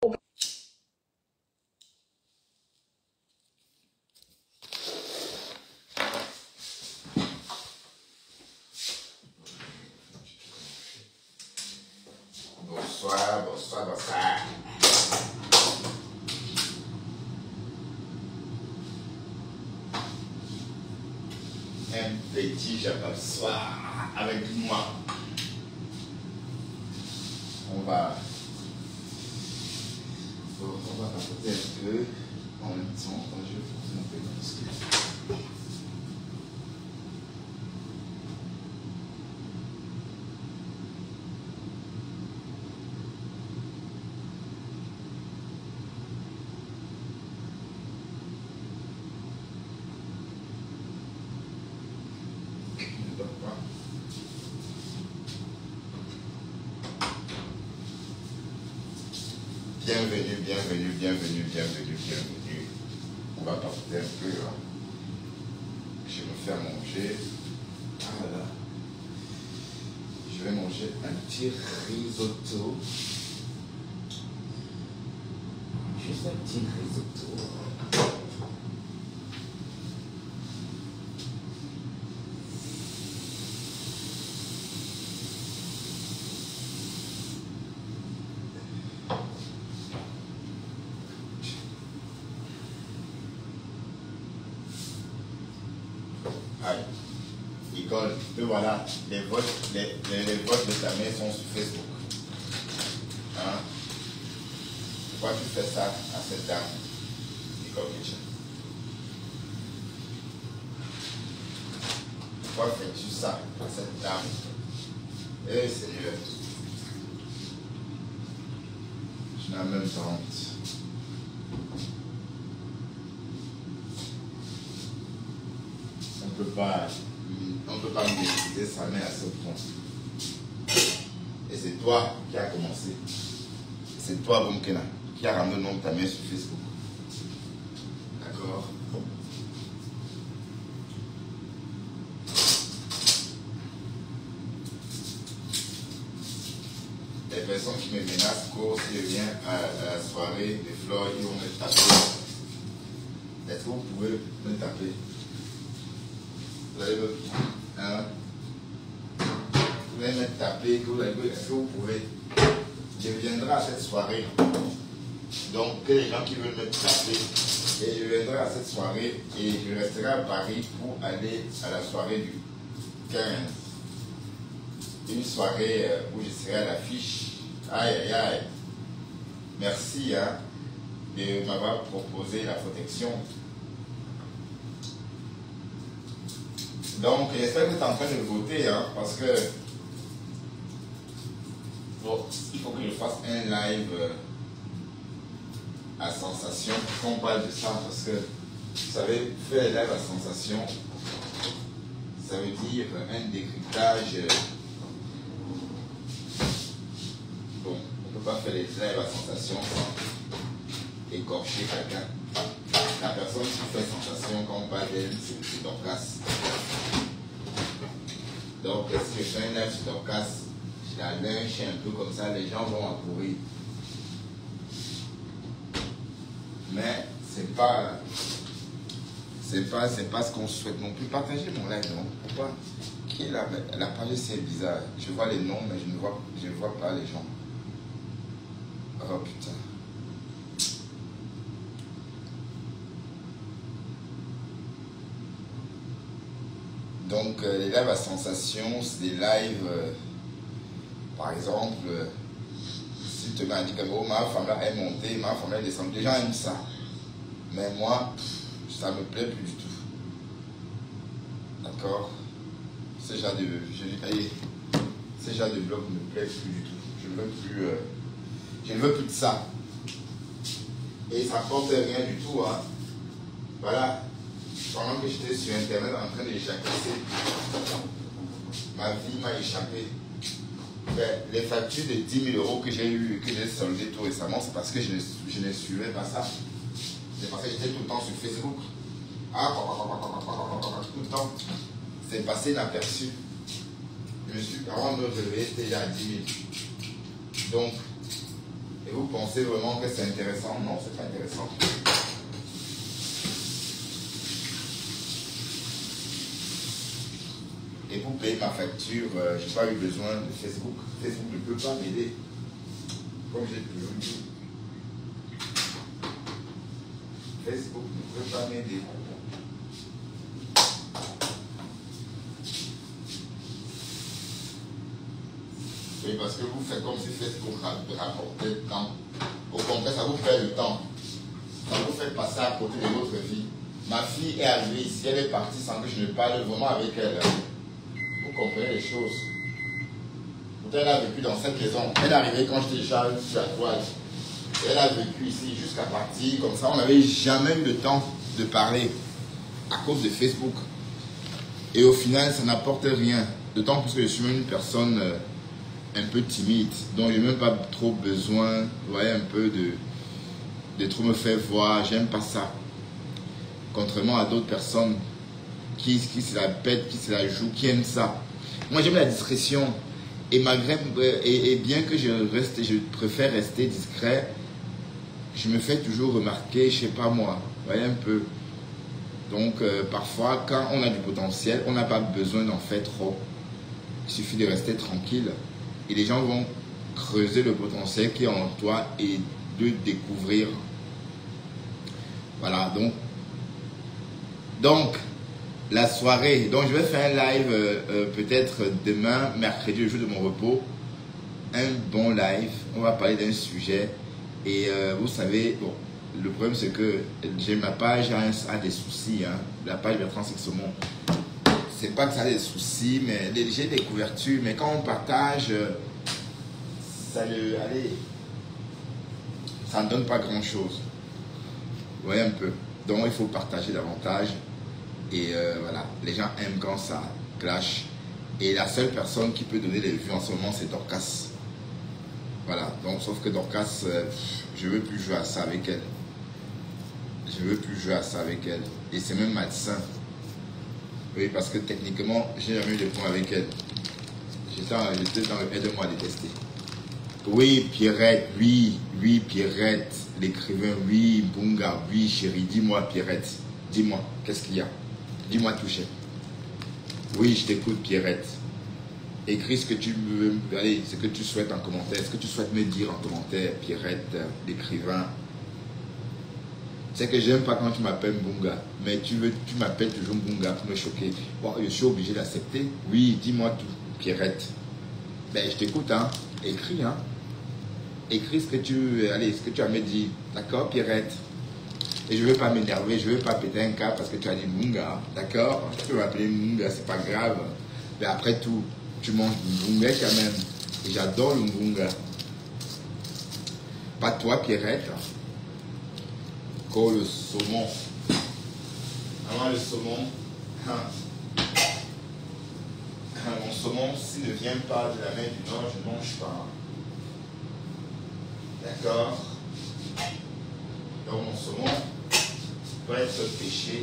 Bonsoir, bonsoir, bonsoir. Un petit bonsoir avec moi. On va papoter un peu en même temps. Je vais vous montrer parce que bienvenue, bienvenue, bienvenue, bienvenue, bienvenue. On va papoter un peu. Hein. Je vais me faire manger. Ah voilà. Je vais manger un petit risotto. Juste un petit risotto. Nicole, et voilà, les votes de ta mère sont sur Facebook. Hein? Pourquoi tu fais ça à cette dame, Nicole Kitchen? Pourquoi fais-tu ça à cette dame? Eh Seigneur, je n'ai même pas honte. On ne peut pas maîtriser sa mère à ce point. Et c'est toi qui as commencé. C'est toi, Boumkena, qui a ramené le nom de ta mère sur Facebook. D'accord? Les personnes qui me menacent, si je viens à la soirée des fleurs, ils vont me taper. Est-ce que vous pouvez me taper? Vous allez me, hein? Vous allez me taper, est-ce que vous pouvez? Je viendrai à cette soirée. Donc, que les gens qui veulent me taper, et je viendrai à cette soirée et je resterai à Paris pour aller à la soirée du 15. Une soirée où je serai à l'affiche. Aïe, aïe, aïe. Merci hein, de m'avoir proposé la protection. Donc, j'espère que tu es en train de voter, hein, parce que bon, il faut que je fasse un live à sensation, qu'on parle de ça, parce que, vous savez, faire un live à sensation, ça veut dire un décryptage. Bon, on ne peut pas faire les lives à sensation sans écorcher quelqu'un. La personne qui fait sensation, quand on parle d'elle, c'est Dorcas. Donc, si je fais un live sur Dorcas, je la lynche un peu comme ça, les gens vont accourir. Mais c'est pas ce qu'on souhaite non plus. Partagez mon live, non? Pourquoi? Qui est la page, c'est bizarre. Je vois les noms, mais je ne vois pas les gens. Oh putain. Donc, les lives à sensation, c'est des lives, par exemple, si tu m'as dit que oh, ma femme là est montée, ma femme là est descendue, les gens aiment ça. Mais moi, ça ne me plaît plus du tout. D'accord? Ce genre de blog ne me plaît plus du tout. Je ne veux plus de ça. Et ça n'apporte rien du tout. Hein. Voilà. Pendant que j'étais sur Internet en train d'échapper, ma vie m'a échappé. Mais les factures de 10 000 € que j'ai eues et que j'ai soldées tout récemment, c'est parce que je ne suivais pas ça. C'est parce que j'étais tout le temps sur Facebook. Tout le temps. C'est passé inaperçu. Je me suis, avant de me réveiller, c'était déjà à 10 000. Donc, Et vous pensez vraiment que c'est intéressant? Non, c'est pas intéressant. Et pour payer ma facture, je n'ai pas eu besoin de Facebook. Facebook ne peut pas m'aider. Comme j'ai toujours dit. Facebook ne peut pas m'aider. Oui, parce que vous faites comme si Facebook rapportait le temps. Au contraire, ça vous fait le temps. Ça vous fait passer à côté de votre vie. Ma fille est arrivée ici, elle est partie sans que je ne parle vraiment avec elle. Vous comprenez les choses. Pourtant, elle a vécu dans cette maison. Elle est arrivée quand j'étais déjà sur la toile. Elle a vécu ici jusqu'à partir. Comme ça, on n'avait jamais eu le temps de parler à cause de Facebook. Et au final, ça n'apporte rien. D'autant plus que je suis même une personne un peu timide. Donc, je n'ai même pas trop besoin, vous voyez, un peu de trop me faire voir. J'aime pas ça. Contrairement à d'autres personnes qui se la pètent, qui se la jouent, qui aiment ça. Moi, j'aime la discrétion. Et malgré, et bien que je préfère rester discret, je me fais toujours remarquer, je sais pas moi, vous voyez un peu. Donc, parfois, quand on a du potentiel, on n'a pas besoin d'en faire trop. Il suffit de rester tranquille. Et les gens vont creuser le potentiel qui est en toi et de découvrir. Voilà, donc la soirée. Donc, je vais faire un live peut-être demain, mercredi, le jour de mon repos. Un bon live. On va parler d'un sujet. Et vous savez, bon, le problème c'est que ma page a des soucis. Hein. La page Bertrand Sexaumont. C'est pas que ça a des soucis, mais j'ai des couvertures. Mais quand on partage, ça ne donne pas grand chose. Vous voyez un peu. Donc il faut partager davantage. Et voilà, les gens aiment quand ça clash. Et la seule personne qui peut donner les vues en ce moment, c'est Dorcas. Voilà, donc sauf que Dorcas, je ne veux plus jouer à ça avec elle. Je ne veux plus jouer à ça avec elle. Et c'est même malsain. Oui, parce que techniquement, j'ai jamais eu de point avec elle. J'étais dans le aide-moi à détester. Oui, Pierrette, oui, Pierrette, l'écrivain, oui, Bunga, oui, chérie, dis-moi, Pierrette, dis-moi, qu'est-ce qu'il y a? Dis-moi tout, chef. Oui, je t'écoute, Pierrette. Écris ce que tu veux, allez, ce que tu souhaites en commentaire, ce que tu souhaites me dire en commentaire, Pierrette, l'écrivain. C'est que j'aime pas quand tu m'appelles Bunga, mais tu m'appelles toujours Bunga pour me choquer. Bon, je suis obligé d'accepter. Oui, dis-moi tout, Pierrette. Ben, je t'écoute, hein. Écris, hein. Écris ce que tu as à me dire. D'accord, Pierrette? Et je ne veux pas m'énerver, je ne veux pas péter un câble parce que tu as dit Bunga. D'accord? Tu peux m'appeler Bunga, c'est pas grave. Mais après tout, tu manges du Bunga quand même. Et j'adore le Bunga. Pas toi, Pierrette. Le saumon. Alors le saumon, mon saumon, s'il ne vient pas de la mer du Nord, je ne mange pas. D'accord? Donc mon saumon doit être pêché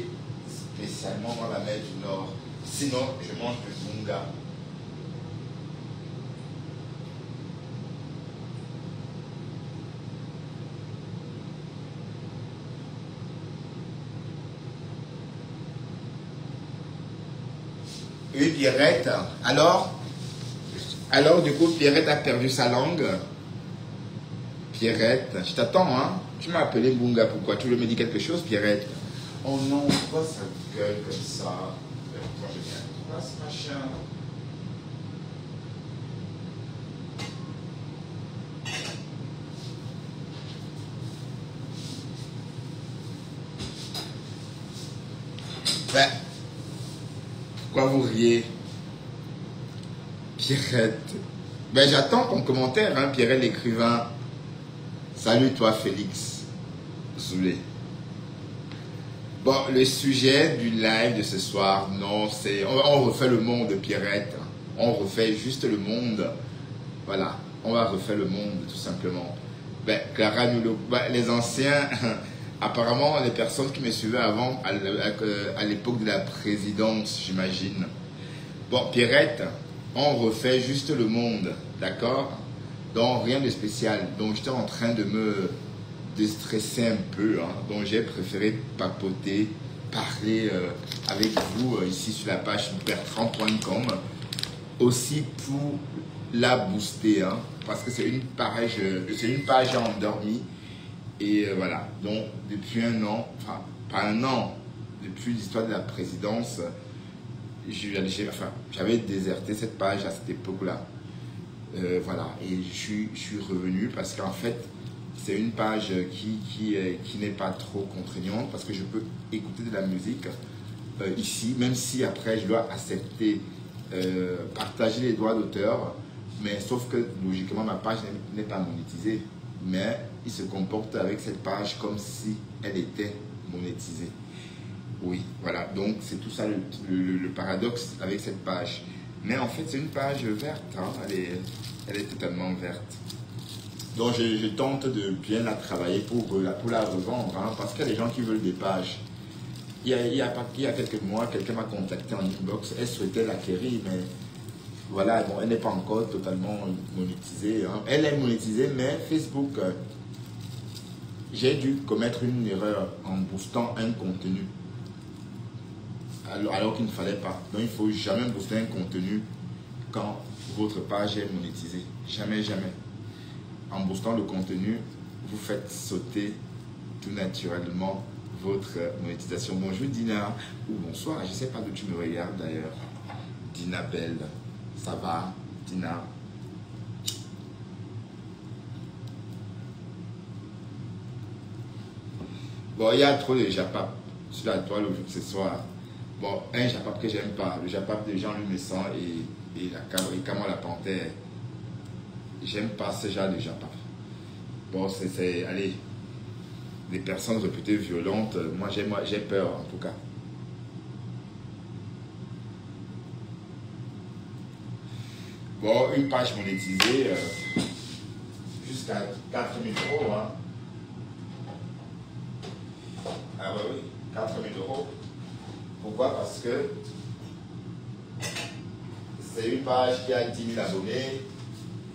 spécialement dans la mer du Nord. Sinon, je mange du Bunga. Oui, Pierrette. Alors, du coup, Pierrette a perdu sa langue. Pierrette, je t'attends, hein. Tu m'as appelé Bunga, pourquoi? Tu veux me dire quelque chose, Pierrette? Oh non, pourquoi ça gueule comme ça? Moi, je viens. Pourquoi ce machin? Ben, pourquoi vous riez? Pierrette. Ben, j'attends ton commentaire, hein, Pierrette l'écrivain. Salut toi, Félix Zoulé. Bon, le sujet du live de ce soir, non, c'est... On refait le monde, Pierrette. On refait juste le monde. Voilà, on va refaire le monde, tout simplement. Ben, Clara, les anciens... Apparemment, les personnes qui me suivaient avant, à l'époque de la présidence, j'imagine. Bon, Pierrette, on refait juste le monde, d'accord? Donc rien de spécial. Donc j'étais en train de me déstresser un peu. Hein. Donc j'ai préféré papoter, parler avec vous ici sur la page bertrand.com. Aussi pour la booster. Hein, parce que c'est une page endormie. Et voilà. Donc depuis un an, enfin pas un an, depuis l'histoire de la présidence, j'avais déserté cette page à cette époque-là. Voilà, et je suis revenu parce qu'en fait, c'est une page qui n'est pas trop contraignante parce que je peux écouter de la musique ici, même si après je dois accepter, partager les droits d'auteur, mais sauf que logiquement ma page n'est pas monétisée, mais il se comporte avec cette page comme si elle était monétisée. Oui, voilà, donc c'est tout ça le paradoxe avec cette page. Mais en fait, c'est une page verte, hein. Elle est totalement verte. Donc, je tente de bien la travailler pour la revendre, hein, parce qu'il y a des gens qui veulent des pages. Il y a quelques mois, quelqu'un m'a contacté en inbox, elle souhaitait l'acquérir, mais voilà, bon, elle n'est pas encore totalement monétisée. Hein. Elle est monétisée, mais Facebook, j'ai dû commettre une erreur en boostant un contenu. Alors qu'il ne fallait pas. Donc il ne faut jamais booster un contenu quand votre page est monétisée. Jamais, jamais. En boostant le contenu, vous faites sauter tout naturellement votre monétisation. Bonjour Dina, ou bonsoir, je ne sais pas d'où tu me regardes d'ailleurs. Dina Belle, ça va Dina? Bon, il y a trop de japap sur la toile ce soir. Bon, un japap que j'aime pas, le japap de Jean-Louis Messon et Kama la Panthère. J'aime pas ce genre de japap. Bon, allez, des personnes réputées violentes, moi j'ai peur en tout cas. Bon, une page monétisée jusqu'à 4 000 €. Hein. Ah bah oui, 4 000 €. Pourquoi? Parce que c'est une page qui a 10 000 abonnés,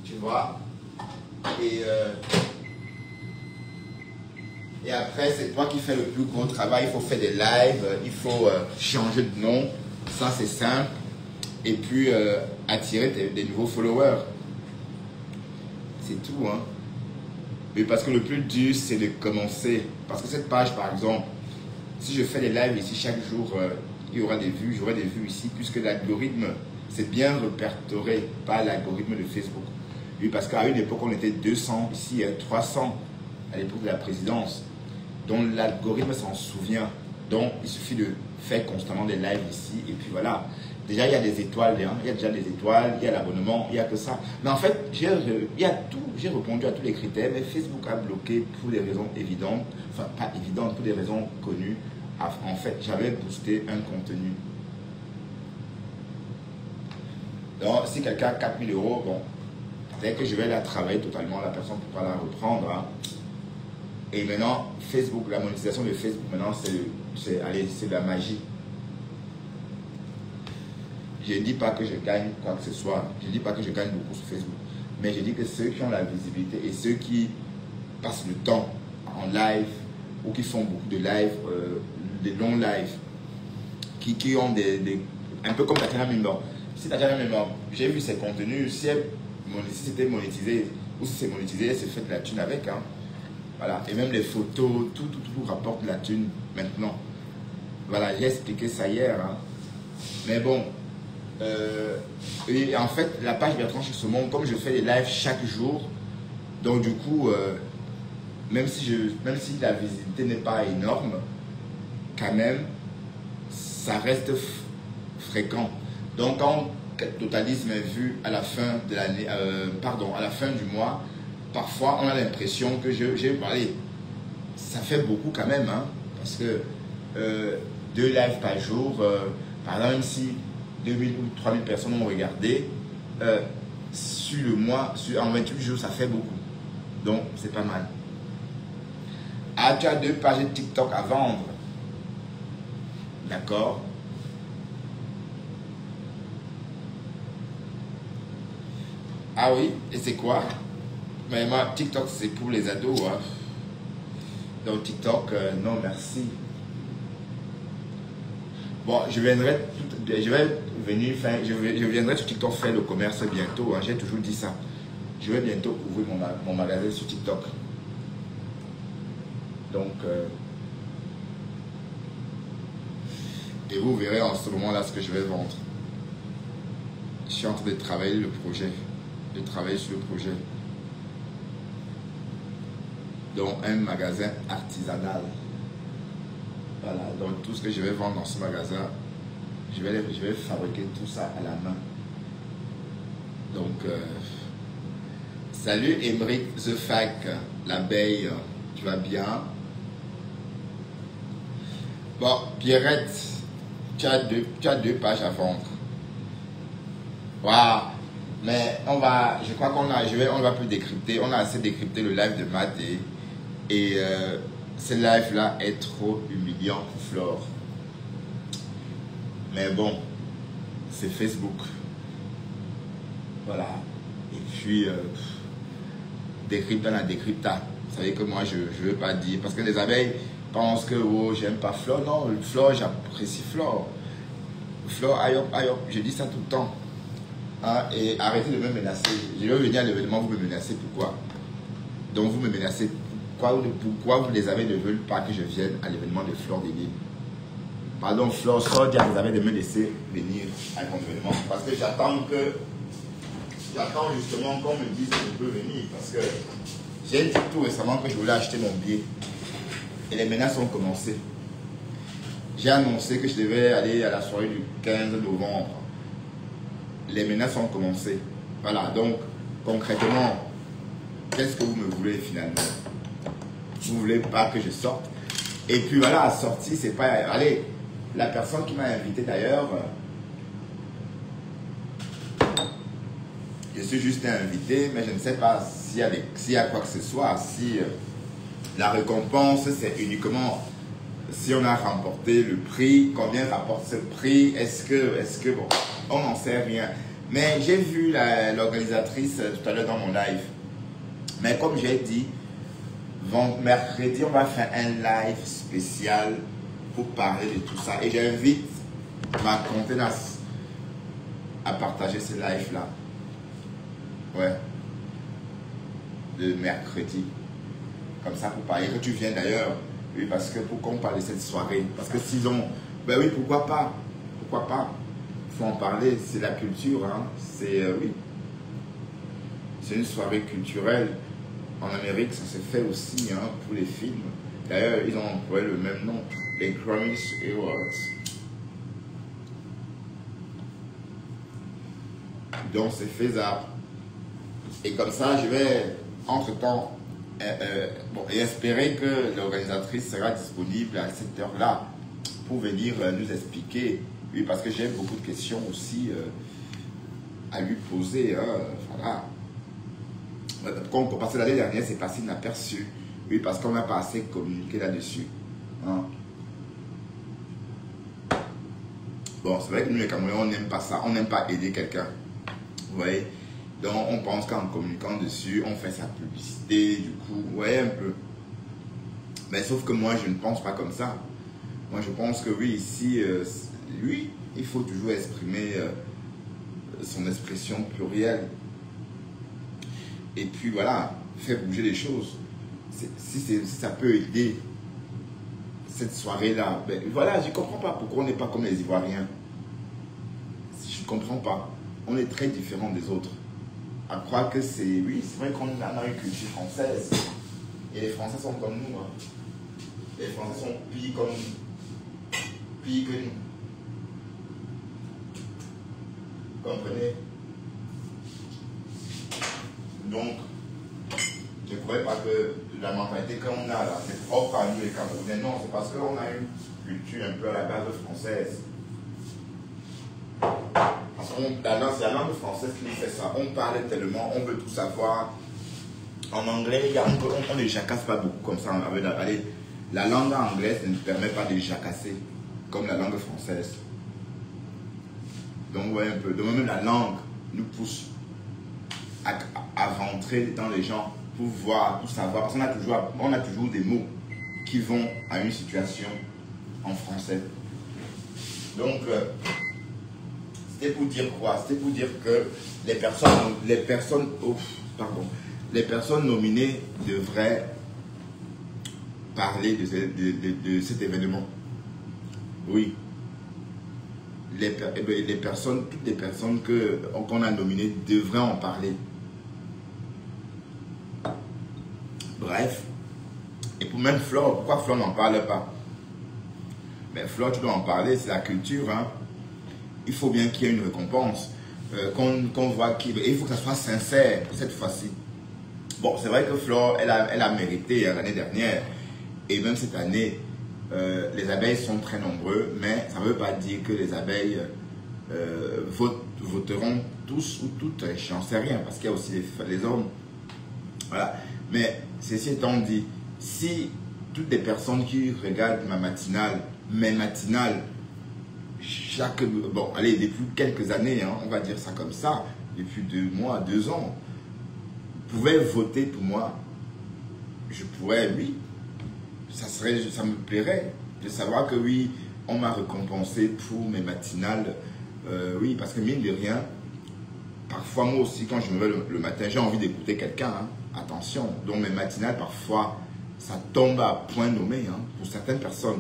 tu vois. Et après, c'est toi qui fais le plus gros travail. Il faut faire des lives, il faut changer de nom. Ça, c'est simple. Et puis, attirer des nouveaux followers. C'est tout, hein. Mais parce que le plus dur, c'est de commencer. Parce que cette page, par exemple, si je fais des lives ici chaque jour, il y aura des vues, j'aurai des vues ici, puisque l'algorithme, c'est bien répertorié par l'algorithme de Facebook. Oui, parce qu'à une époque, on était 200, ici 300 à l'époque de la présidence. Donc l'algorithme s'en souvient. Donc il suffit de faire constamment des lives ici, et puis voilà. Déjà, il y a des étoiles, hein. Il y a déjà des étoiles, il y a l'abonnement, il n'y a que ça. Mais en fait, j'ai répondu à tous les critères, mais Facebook a bloqué pour des raisons évidentes, enfin pas évidentes, pour des raisons connues. En fait, j'avais boosté un contenu. Donc, si quelqu'un a 4 000 €, bon, dès que je vais la travailler totalement, la personne ne peut pas la reprendre. Hein. Et maintenant, Facebook, la monétisation de Facebook, maintenant, c'est de la magie. Je ne dis pas que je gagne quoi que ce soit. Je ne dis pas que je gagne beaucoup sur Facebook. Mais je dis que ceux qui ont la visibilité et ceux qui passent le temps en live ou qui font beaucoup de live, des longs lives, qui ont un peu comme Tatiana Mimba. Si Tatiana Mimba, j'ai vu ses contenus, si c'était monétisé ou si c'est monétisé, elle se fait de la thune avec. Hein. Voilà. Et même les photos, tout rapporte de la thune maintenant. Voilà, j'ai expliqué ça hier. Hein. Mais bon. Et en fait, la page Bertrand chez ce monde, comme je fais des lives chaque jour, donc du coup, même si la visibilité n'est pas énorme, quand même, ça reste fréquent. Donc, quand on totalise mes vues à la fin de l'année, à la fin du mois, parfois on a l'impression que j'ai parlé. Ça fait beaucoup quand même, hein, parce que 2 lives par jour, par exemple, même si 2000 ou 3000 personnes ont regardé, sur le mois, en 28 jours, ça fait beaucoup. Donc, c'est pas mal. Ah, tu as 2 pages TikTok à vendre. D'accord. Ah oui, et c'est quoi? Mais moi, TikTok, c'est pour les ados. Hein. Donc TikTok, non merci. Bon, je viendrai sur TikTok faire le commerce bientôt. Hein. J'ai toujours dit ça. Je vais bientôt ouvrir mon magasin sur TikTok. Donc, et vous verrez en ce moment-là ce que je vais vendre. Je suis en train de travailler le projet. De travailler sur le projet. Donc, un magasin artisanal. Voilà, donc tout ce que je vais vendre dans ce magasin, je vais fabriquer tout ça à la main. Donc, salut Emeric The Fac, l'abeille, tu vas bien? Bon, Pierrette, tu as deux pages à vendre. Waouh! Mais je crois qu'on va plus décrypter. On a assez décrypté le live de Matt et ce live-là est trop humiliant pour Flore. Mais bon, c'est Facebook. Voilà. Et puis, décrypta la décrypta. Vous savez que moi, je ne veux pas dire. Parce que les abeilles pensent que oh, j'aime pas Flore. Non, Flore, j'apprécie Flore. Flore, aïe hop, je dis ça tout le temps. Hein, et arrêtez de me menacer. Je vais venir à l'événement, vous me menacez. Pourquoi? Donc, vous me menacez. Pourquoi vous les avez ne veulent pas que je vienne à l'événement de Flore Denis? Pardon, Flore, sort dire vous avez de me laisser venir à mon événement. Parce que j'attends justement qu'on me dise que je peux venir. Parce que j'ai dit tout récemment que je voulais acheter mon billet. Et les menaces ont commencé. J'ai annoncé que je devais aller à la soirée du 15 novembre. Les menaces ont commencé. Voilà, donc concrètement, qu'est-ce que vous me voulez finalement? Vous voulez pas que je sorte? Et puis voilà, la sortie, c'est pas... Allez, la personne qui m'a invité d'ailleurs, je suis juste invité, mais je ne sais pas s'il y a quoi que ce soit, si la récompense, c'est uniquement si on a remporté le prix, combien rapporte ce prix, est-ce que bon, on n'en sait rien. Mais j'ai vu l'organisatrice tout à l'heure dans mon live. Mais comme j'ai dit, mercredi, on va faire un live spécial pour parler de tout ça. Et j'invite ma contenance à partager ce live-là. Ouais. Le mercredi. Comme ça, pour parler. Que tu viens d'ailleurs. Oui, parce que pour qu'on parle de cette soirée. Parce que s'ils ont... Ben oui, pourquoi pas? Pourquoi pas? Il faut en parler. C'est la culture, hein. C'est... oui. C'est une soirée culturelle. En Amérique, ça s'est fait aussi hein, pour les films. D'ailleurs, ils ont employé le même nom, les Grammy Awards. Donc, c'est faisable. Et comme ça, je vais, entre-temps, espérer que l'organisatrice sera disponible à cette heure-là pour venir nous expliquer. Oui, parce que j'ai beaucoup de questions aussi à lui poser. Hein, voilà. Parce que l'année dernière, c'est passé inaperçu. Oui, parce qu'on n'a pas assez communiqué là-dessus. Hein? Bon, c'est vrai que nous, les Camerounais, on n'aime pas ça. On n'aime pas aider quelqu'un. Vous voyez? Donc, on pense qu'en communiquant dessus, on fait sa publicité. Du coup, vous voyez un peu. Mais sauf que moi, je ne pense pas comme ça. Moi, je pense que oui, ici, lui, il faut toujours exprimer son expression plurielle. Et puis voilà, faire bouger les choses. Si ça peut aider cette soirée-là, ben voilà, je ne comprends pas pourquoi on n'est pas comme les Ivoiriens. Je ne comprends pas. On est très différents des autres. À croire que c'est... Oui, c'est vrai qu'on a une culture française. Et les Français sont comme nous. Hein. Les Français sont pires comme nous. Pires que nous. Comprenez? Donc, je ne croyais pas que la mentalité qu'on a là, c'est propre à nous les Camerounais. Non, c'est parce qu'on a une culture un peu à la base française. Parce que c'est la langue française qui nous fait ça. On parle tellement, on veut tout savoir. En anglais, on ne jacasse pas beaucoup comme ça. Allez, la langue anglaise ne permet pas de jacasser comme la langue française. Donc, vous voyez un peu. Donc, même la langue nous pousse à rentrer dans les gens pour voir, pour savoir, parce qu'on a toujours des mots qui vont à une situation en français. Donc, c'était pour dire quoi? C'était pour dire que les personnes nominées devraient parler de cet événement. Oui. Toutes les personnes qu'on a nominées devraient en parler. Bref. Et pour même Flore, pourquoi Flore n'en parle pas? Mais Flore, tu dois en parler, c'est la culture. Hein. Il faut bien qu'il y ait une récompense. Qu'on voit il faut que ça soit sincère cette fois-ci. Bon, c'est vrai que Flore, elle a mérité l'année dernière. Et même cette année, les abeilles sont très nombreux, mais ça ne veut pas dire que les abeilles voteront tous ou toutes. Je n'en sais rien, parce qu'il y a aussi les hommes. Voilà. Mais ceci étant dit, si toutes les personnes qui regardent mes matinales, bon, allez, depuis quelques années, hein, on va dire ça comme ça, depuis 2 mois, 2 ans, pouvaient voter pour moi, je pourrais, oui, ça me plairait de savoir que oui, on m'a récompensé pour mes matinales. Oui, parce que mine de rien, parfois moi aussi, quand je me lève le matin, j'ai envie d'écouter quelqu'un. Hein, attention, donc mes matinales, parfois, ça tombe à point nommé hein, pour certaines personnes.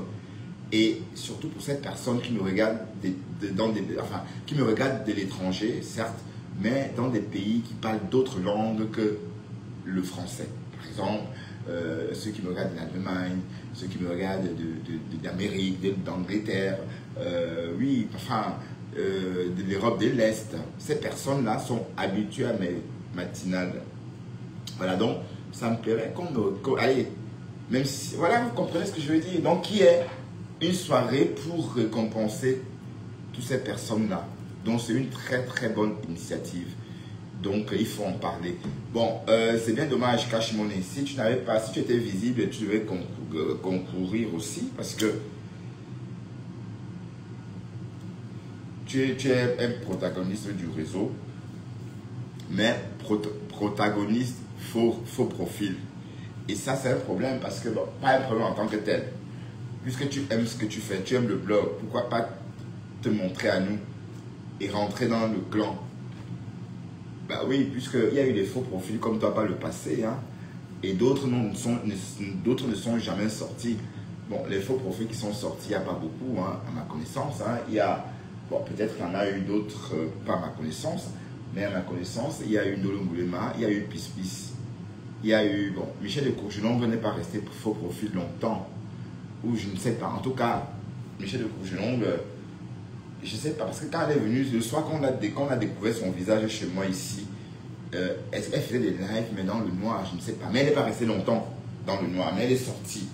Et surtout pour cette personne qui me regarde qui me regarde de l'étranger, certes, mais dans des pays qui parlent d'autres langues que le français. Par exemple, ceux qui me regardent de l'Allemagne, ceux qui me regardent d'Amérique, d'Angleterre, oui, enfin, de l'Europe de l'Est. Ces personnes-là sont habituées à mes matinales. Voilà, donc, ça me plairait allez, même si, voilà, vous comprenez ce que je veux dire. Donc, qui est une soirée pour récompenser toutes ces personnes-là. Donc, c'est une très, très bonne initiative. Donc, il faut en parler. Bon, c'est bien dommage, Cache-Monnaie. Si tu étais visible, tu devais concourir aussi parce que tu es un protagoniste du réseau, mais protagoniste faux profil. Et ça, c'est un problème parce que, bon, pas un problème en tant que tel. Puisque tu aimes ce que tu fais, tu aimes le blog, pourquoi pas te montrer à nous et rentrer dans le clan? Bah oui, puisqu'il y a eu des faux profils comme toi par le passé, hein, et d'autres ne sont jamais sortis. Bon, les faux profils qui sont sortis, il n'y a pas beaucoup, hein, à ma connaissance. Hein. Il y a, bon, peut-être qu'il y en a eu d'autres, pas à ma connaissance, mais à ma connaissance, il y a eu Ndolo Moulema, il y a eu Pis, il y a eu, bon, Michel de Courgelongue n'est pas resté faux profil longtemps. Ou je ne sais pas. En tout cas, Michel de Courgelongue, je ne sais pas. Parce que quand elle est venue, le soir qu'on a découvert son visage chez moi ici, elle faisait des lives, mais dans le noir, je ne sais pas. Mais elle n'est pas restée longtemps dans le noir, mais elle est sortie.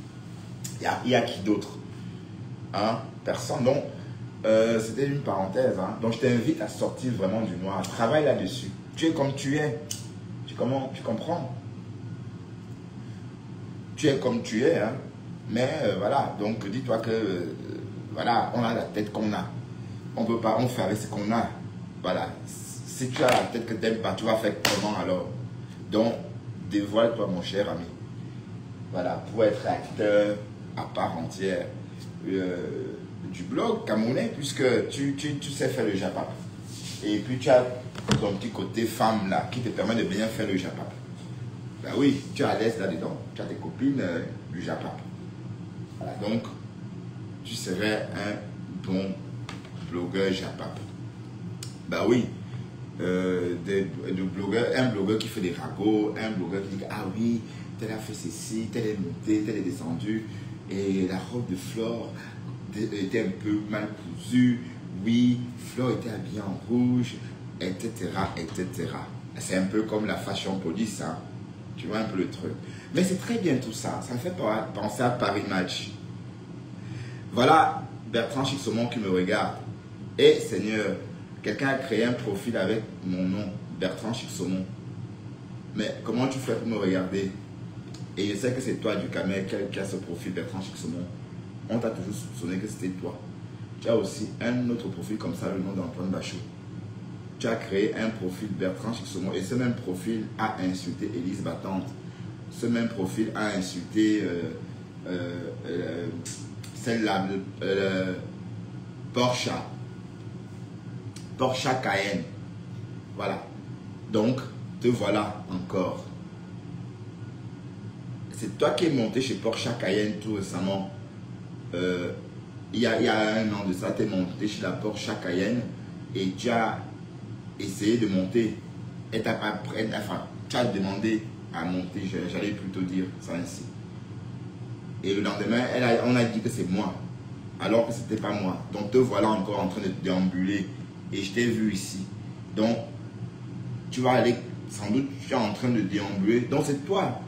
Il y a qui d'autre hein? Personne. Donc, c'était une parenthèse. Hein? Donc, je t'invite à sortir vraiment du noir. Travaille là-dessus. Tu es comme tu es. Tu comprends? Tu es comme tu es. Hein? Mais voilà, donc dis-toi que voilà, on a la tête qu'on a. On peut pas, on fait avec ce qu'on a. Voilà. Si tu as la tête que tu n'aimes pas, tu vas faire comment alors? Donc, dévoile-toi mon cher ami. Voilà, pour être acteur à part entière du blog camerounais, puisque tu sais faire le japap. Et puis tu as ton petit côté femme là, qui te permet de bien faire le japap. Ben oui, tu es à l'aise là-dedans. Tu as tes copines du japap. Voilà, donc, tu serais un bon blogueur japap. Ben oui, un blogueur qui fait des ragots, un blogueur qui dit ah oui, tel a fait ceci, tel est monté, tel est descendu, et la robe de Flore était un peu mal cousue, oui, Flore était habillée en rouge, etc., etc. C'est un peu comme la fashion police, hein. Tu vois un peu le truc. Mais c'est très bien tout ça. Ça me fait penser à Paris Match. Voilà Bertrand Chixomon qui me regarde. Et Seigneur, quelqu'un a créé un profil avec mon nom, Bertrand Chixomon. Mais comment tu fais pour me regarder? Et je sais que c'est toi, du Camer, qui a ce profil, Bertrand Chixomon. On t'a toujours soupçonné que c'était toi. Tu as aussi un autre profil comme ça, le nom d'Antoine Bachot. tu as créé un profil Bertrand Chixomo et ce même profil a insulté Élise Battante. Ce même profil a insulté celle-là, Porsche Cayenne. Voilà. Donc, te voilà encore. C'est toi qui es monté chez Porsche Cayenne tout récemment. Il y a un an de ça, tu es monté chez la Porsche Cayenne et tu as essayé de monter. Et tu as demandé à monter, j'allais plutôt dire ça ainsi. Et le lendemain, on a dit que c'est moi, alors que ce n'était pas moi. Donc te voilà encore en train de déambuler et je t'ai vu ici. Donc tu vas aller, sans doute tu es en train de déambuler. Donc c'est toi.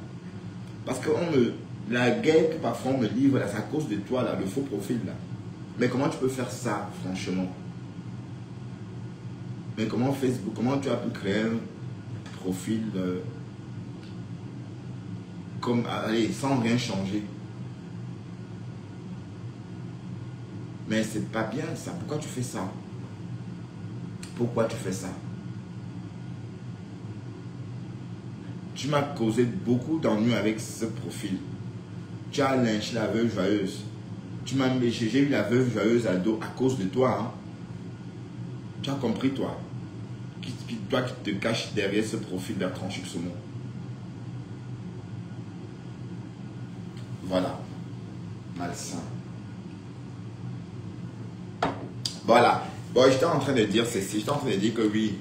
Parce que la guerre que parfois on me livre, c'est à cause de toi, là, le faux profil. Là. Mais comment tu peux faire ça, franchement? Mais comment Facebook, comment tu as pu créer un profil comme, allez, sans rien changer? Mais c'est pas bien ça. Pourquoi tu fais ça? Pourquoi tu fais ça? Tu m'as causé beaucoup d'ennuis avec ce profil. Tu as lynché la veuve joyeuse. J'ai eu la veuve joyeuse à dos à cause de toi. Hein? Tu as compris, toi? Toi qui te caches derrière ce profil Bertrand Chixomo. Voilà. Malsain. Voilà. Bon, j'étais en train de dire ceci. J'étais en train de dire que oui,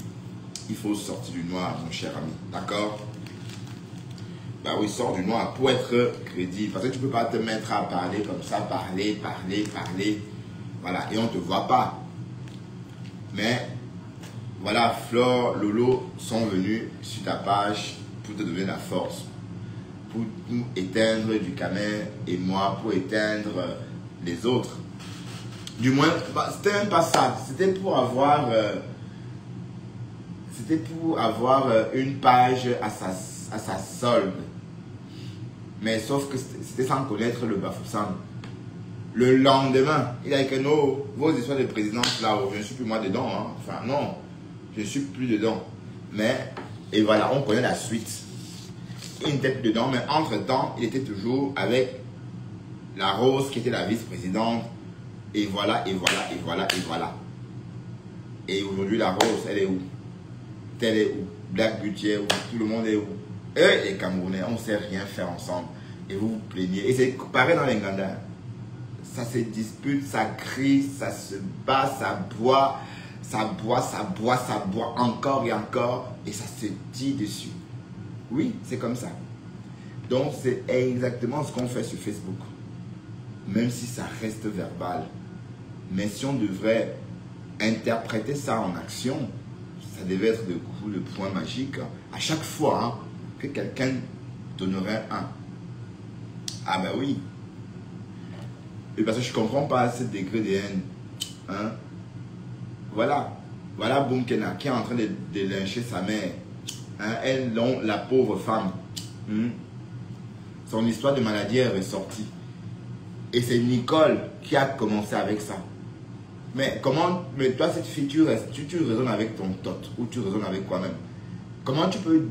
il faut sortir du noir, mon cher ami. D'accord? Bah oui, sors du noir pour être crédible. Parce que tu ne peux pas te mettre à parler comme ça, parler. Voilà, et on ne te voit pas. Mais, voilà, Flore, Lolo sont venus sur ta page pour te donner la force. Pour nous éteindre du camin et moi, pour éteindre les autres. Du moins, bah, c'était même pas ça. C'était pour avoir... une page à sa solde. Mais sauf que c'était sans connaître le Bafoussam. Le lendemain, il a dit que vos histoires de présidence là, je ne suis plus moi dedans. Hein. Enfin non, je ne suis plus dedans. Mais, et voilà, on connaît la suite. Il n'était plus dedans, mais entre-temps, il était toujours avec la Rose qui était la vice-présidente. Et voilà. Et aujourd'hui, la Rose, elle est où? Elle est où? Black Beauty est où? Tout le monde est où? Eux, les Camerounais, on ne sait rien faire ensemble. Et vous vous plaignez. Et c'est pareil dans les Nganda. Ça se dispute, ça crie, ça se bat, ça boit encore et encore. Et ça se dit dessus. Oui, c'est comme ça. Donc, c'est exactement ce qu'on fait sur Facebook. Même si ça reste verbal. Mais si on devrait interpréter ça en action, ça devait être le point magique. À chaque fois hein, que quelqu'un donnerait un. Ah ben oui. Et parce que je ne comprends pas ce degré de haine. Hein? Voilà. Voilà Boumkena qui est en train de lyncher sa mère. Hein? Elle, la pauvre femme. Son histoire de maladie est ressortie. Et c'est Nicole qui a commencé avec ça. Mais comment, mais toi cette fille, tu raisonnes avec ton tot ou tu raisonnes avec quoi-même? Comment tu peux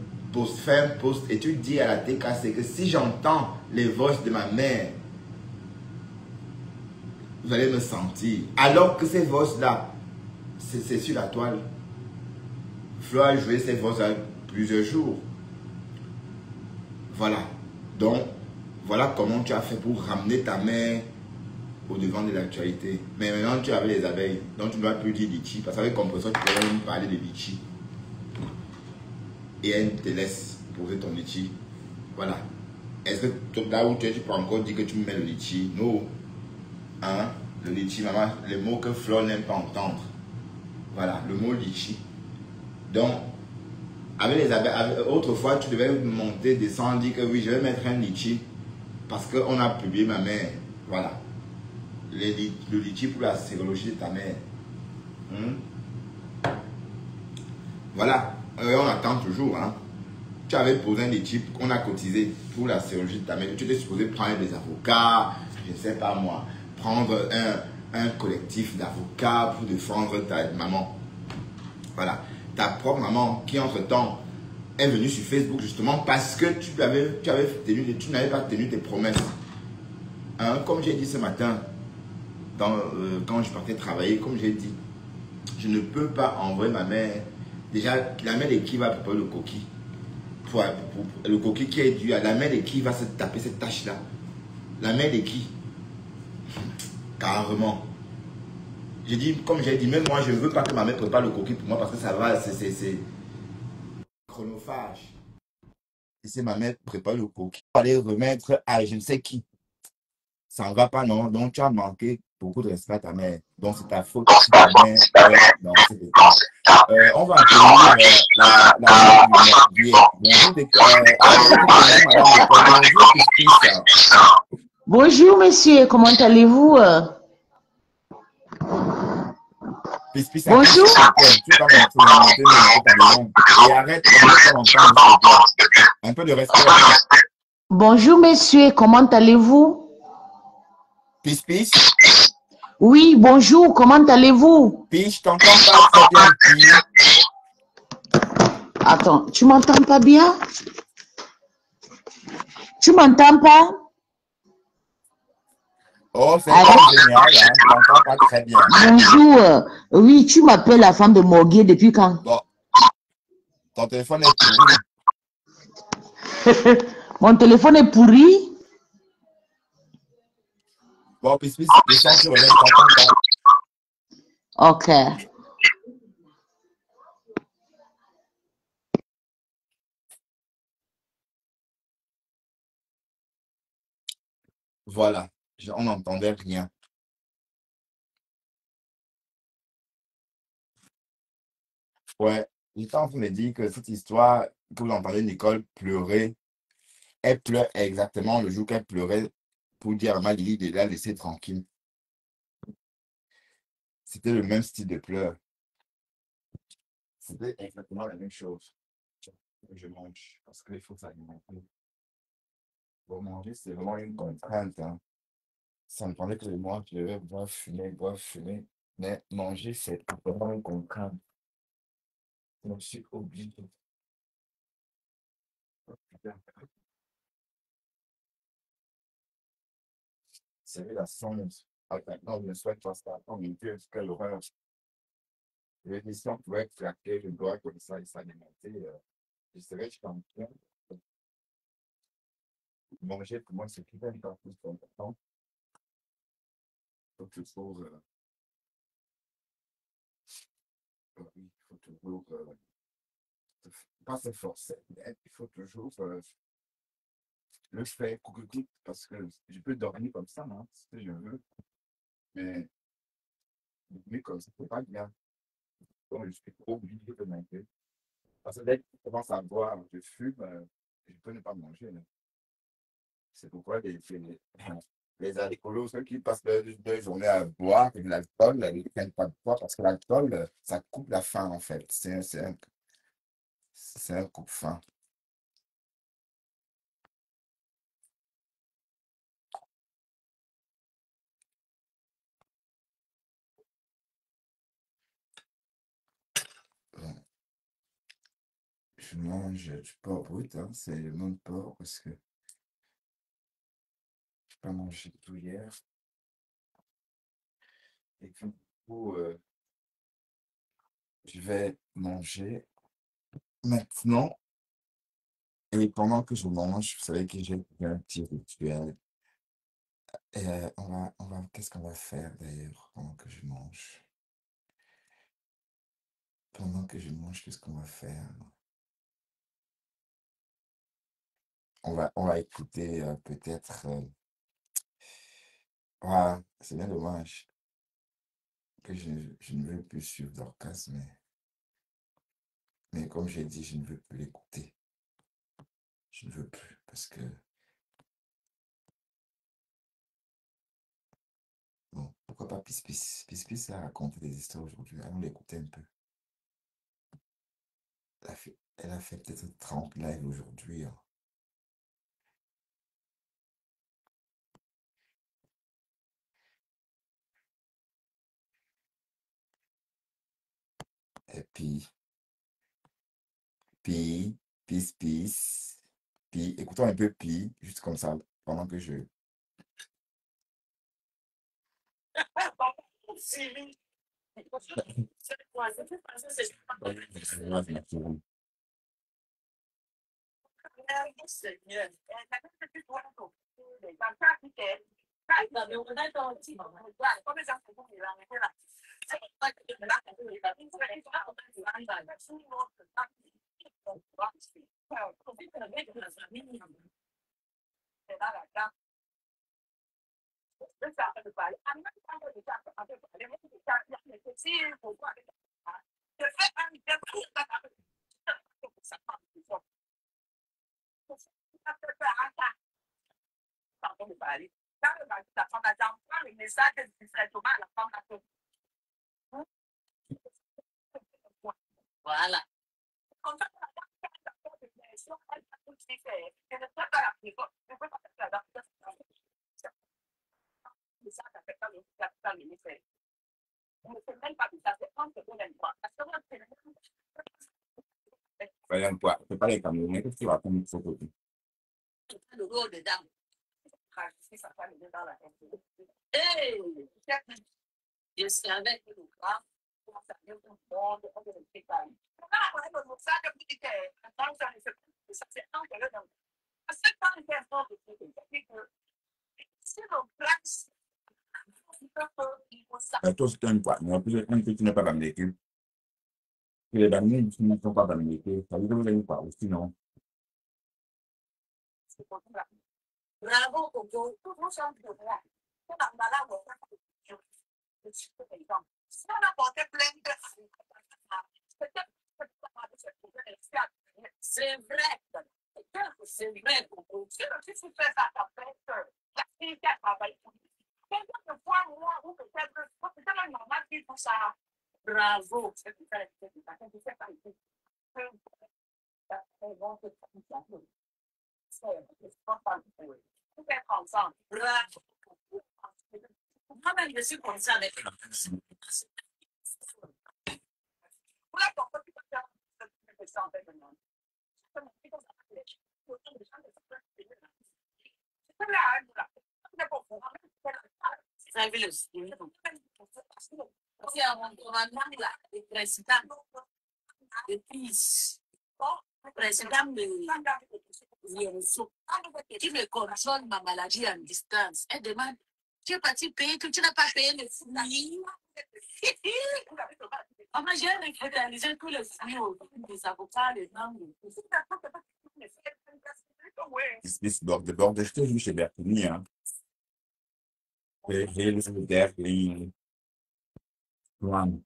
faire un post et tu dis à la TKC que si j'entends les voix de ma mère, vous allez me sentir. Alors que ces voix-là, c'est sur la toile. Flo a joué ces voix-là plusieurs jours. Voilà. Donc, voilà comment tu as fait pour ramener ta mère au devant de l'actualité. Mais maintenant, tu avais les abeilles. Donc, tu ne dois plus dire litchi. Parce qu'avec Compresseur, tu peux même parler de litchi. Et elle te laisse poser ton litchi. Voilà. Est-ce que là où tu es, tu peux encore dire que tu me mets le litchi? Non. Hein? Le litchi, maman, le mot que Flore n'aime pas entendre. Voilà, le mot litchi. Donc, avec les abeilles, autrefois, tu devais monter, descendre, dire que oui, je vais mettre un litchi. Parce qu'on a publié ma mère. Voilà. Le litchi pour la sérologie de ta mère. Voilà. On attend toujours. Hein. Tu avais posé un litchi, on a cotisé pour la sérologie de ta mère. Tu étais supposé prendre des avocats, je ne sais pas moi, prendre un collectif d'avocats pour défendre ta maman. Voilà. ta propre maman qui entre-temps est venue sur Facebook justement parce que tu n'avais pas tenu tes promesses. Hein, comme j'ai dit ce matin, quand je partais travailler, comme j'ai dit, je ne peux pas envoyer ma mère. Déjà, la mère de qui va préparer le coquille pour le coquille qui est dû à la mère de qui va se taper cette tâche-là. La mère de qui? Carrément. J'ai dit, comme j'ai dit, même moi, je ne veux pas que ma mère prépare le coquille pour moi parce que ça va, c'est chronophage. Et si ma mère prépare le coquille, il aller remettre à je ne sais qui. Ça ne va pas, non. Donc, tu as manqué beaucoup de respect à ta mère. Donc, c'est ta faute si ta mère est dans cet état. On va accueillir la du Bonjour, Bonjour, monsieur, comment allez-vous? Bonjour. Et arrête un peu de respect. Bonjour, monsieur, comment allez-vous? Pis. Oui, bonjour, comment allez-vous? Pis, je t'entends pas très bien. Attends, tu m'entends pas bien? Tu m'entends pas? Oh, c'est génial, hein? Je t'entends pas très bien. Bonjour, oui, tu m'appelles la femme de Morguet depuis quand? Bon, ton téléphone est pourri. Mon téléphone est pourri? Bon, Pis, descends sur le je t'entends pas. Ok. Voilà, on n'entendait rien. Ouais, j'étais en train de dire que cette histoire que vous entendez Nicole pleurer, elle pleure exactement le jour qu'elle pleurait pour dire à Lily de la laisser tranquille. C'était le même style de pleurs. C'était exactement la même chose. Je mange parce qu'il faut s'alimenter. Pour manger, c'est vraiment une contrainte, hein. Ça me paraît que moi, je vais boire, fumer. Mais manger, c'est vraiment une contrainte. Donc, je suis obligé. C'est la sonde. Attends, non, je ne souhaite pas ça. Oh mon Dieu, quelle horreur. L'émission pourrait claquer le doigt comme ça et s'alimenter. Je serais champion. Manger, pour moi, c'est plus encore plus important. Donc, il faut, il faut toujours, pas se forcer, mais il faut toujours le faire coucou parce que je peux dormir comme ça, hein, si je veux, mais comme ça, c'est pas bien. Donc, je suis obligé de manger. Parce que dès que je commence à boire, je fume, je peux ne pas manger, hein. C'est pourquoi les alcoolos, ceux qui passent leur journée à boire avec de l'alcool, ils ne prennent pas de poids parce que l'alcool, ça coupe la faim, en fait. C'est un coupe-faim. Bon, je mange du porc brut, hein, c'est le nom de porc parce que je n'ai pas mangé tout hier. Et puis, du coup, je vais manger maintenant. Et pendant que je mange, vous savez que j'ai un petit rituel. Et qu'est-ce qu'on va faire d'ailleurs pendant que je mange? Pendant que je mange, qu'est-ce qu'on va faire? On va écouter peut-être. Ah, c'est bien dommage que je ne veux plus suivre Dorcas, mais comme j'ai dit, je ne veux plus l'écouter. Je ne veux plus parce que, bon, pourquoi pas Pispis? Pispis a raconté des histoires aujourd'hui. Allons l'écouter un peu. Elle a fait peut-être 30 lives aujourd'hui, hein. Et puis, Pi, pis, pis, pi. Écoutons un peu pi, juste comme ça, pendant que je... Voilà. Voyons quoi, c'est pas les Camerounais, qu'est-ce que tu vas prendre sur côté? Le gros dedans. Hey! Je savais que le grand, Toi, c'est un quoi, mais en plus, un que tu n'es pas bamléké. Que les Bamilés ne sont pas bamlékés, ça veut dire que vous avez quoi, ou sinon, bravo, Coco. C'est vrai. C'est vrai, Coco. Bravo. Bravo. Moi-même, je suis comme ça avec fabulous. C'est un commandant là, le président de peace, président de Yenso, qui me contrôle ma maladie en distance. Elle demande, tu es parti payer, que tu n'as pas payé le fruit. Moi, j'ai réalisé tous les fruits des avocats, les noms. de bord, je t'ai vu chez Bertini, hein. Heel, Berlin, Run.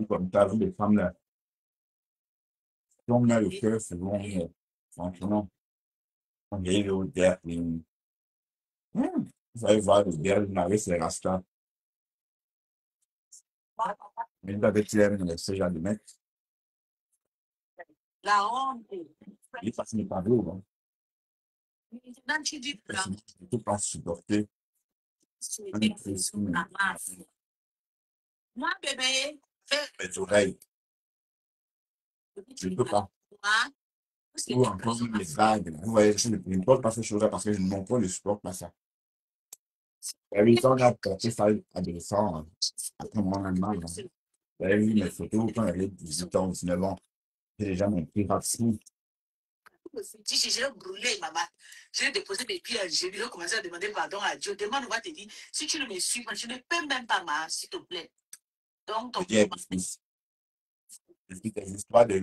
Comme t'as vu les femmes là, on a le cœur, c'est bon, franchement, on est le Berlin. Vous allez voir le Berlin avec ses rastas. Mais il avait tiré ce genre de mec. La honte. Il est passé par l'eau, hein. Maintenant, tu dis que Je ne peux pas supporter. moi, bébé, Mes oreilles, je ne peux pas. Ou encore les vagues. Vous voyez, je ne porte pas ces choses-là parce que mon corps ne supporte pas ça. La raison a porté ça à descendre après mon allemand. Vous avez vu mes photos quand j'avais 18 ans, 19 ans. J'ai déjà mon pied parti. J'ai brûlé, maman. J'ai déposé mes pieds à Dieu. J'ai commencé à demander pardon à Dieu. Demain, on va te dire, si tu ne me suis pas, je ne peux même pas, ma, s'il te plaît. Donc, ton Des histoires de,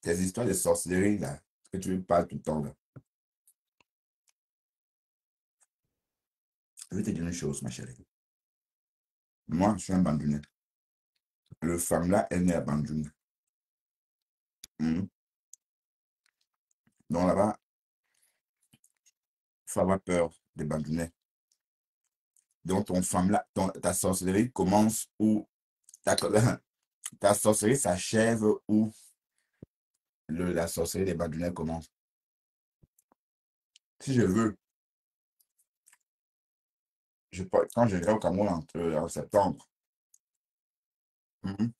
des histoires de sorcellerie, là, que tu me parles tout le temps, là. Je vais te dire une chose, ma chérie. Moi, je suis un bandunais. Le femme là est né à Bandung. Donc là-bas, il faut avoir peur des bandunais. Donc ton femme là, ta sorcellerie commence où ta, ta sorcellerie s'achève où la sorcellerie des bandunais commence. Si je veux Quand je vais au Cameroun en septembre, mhm,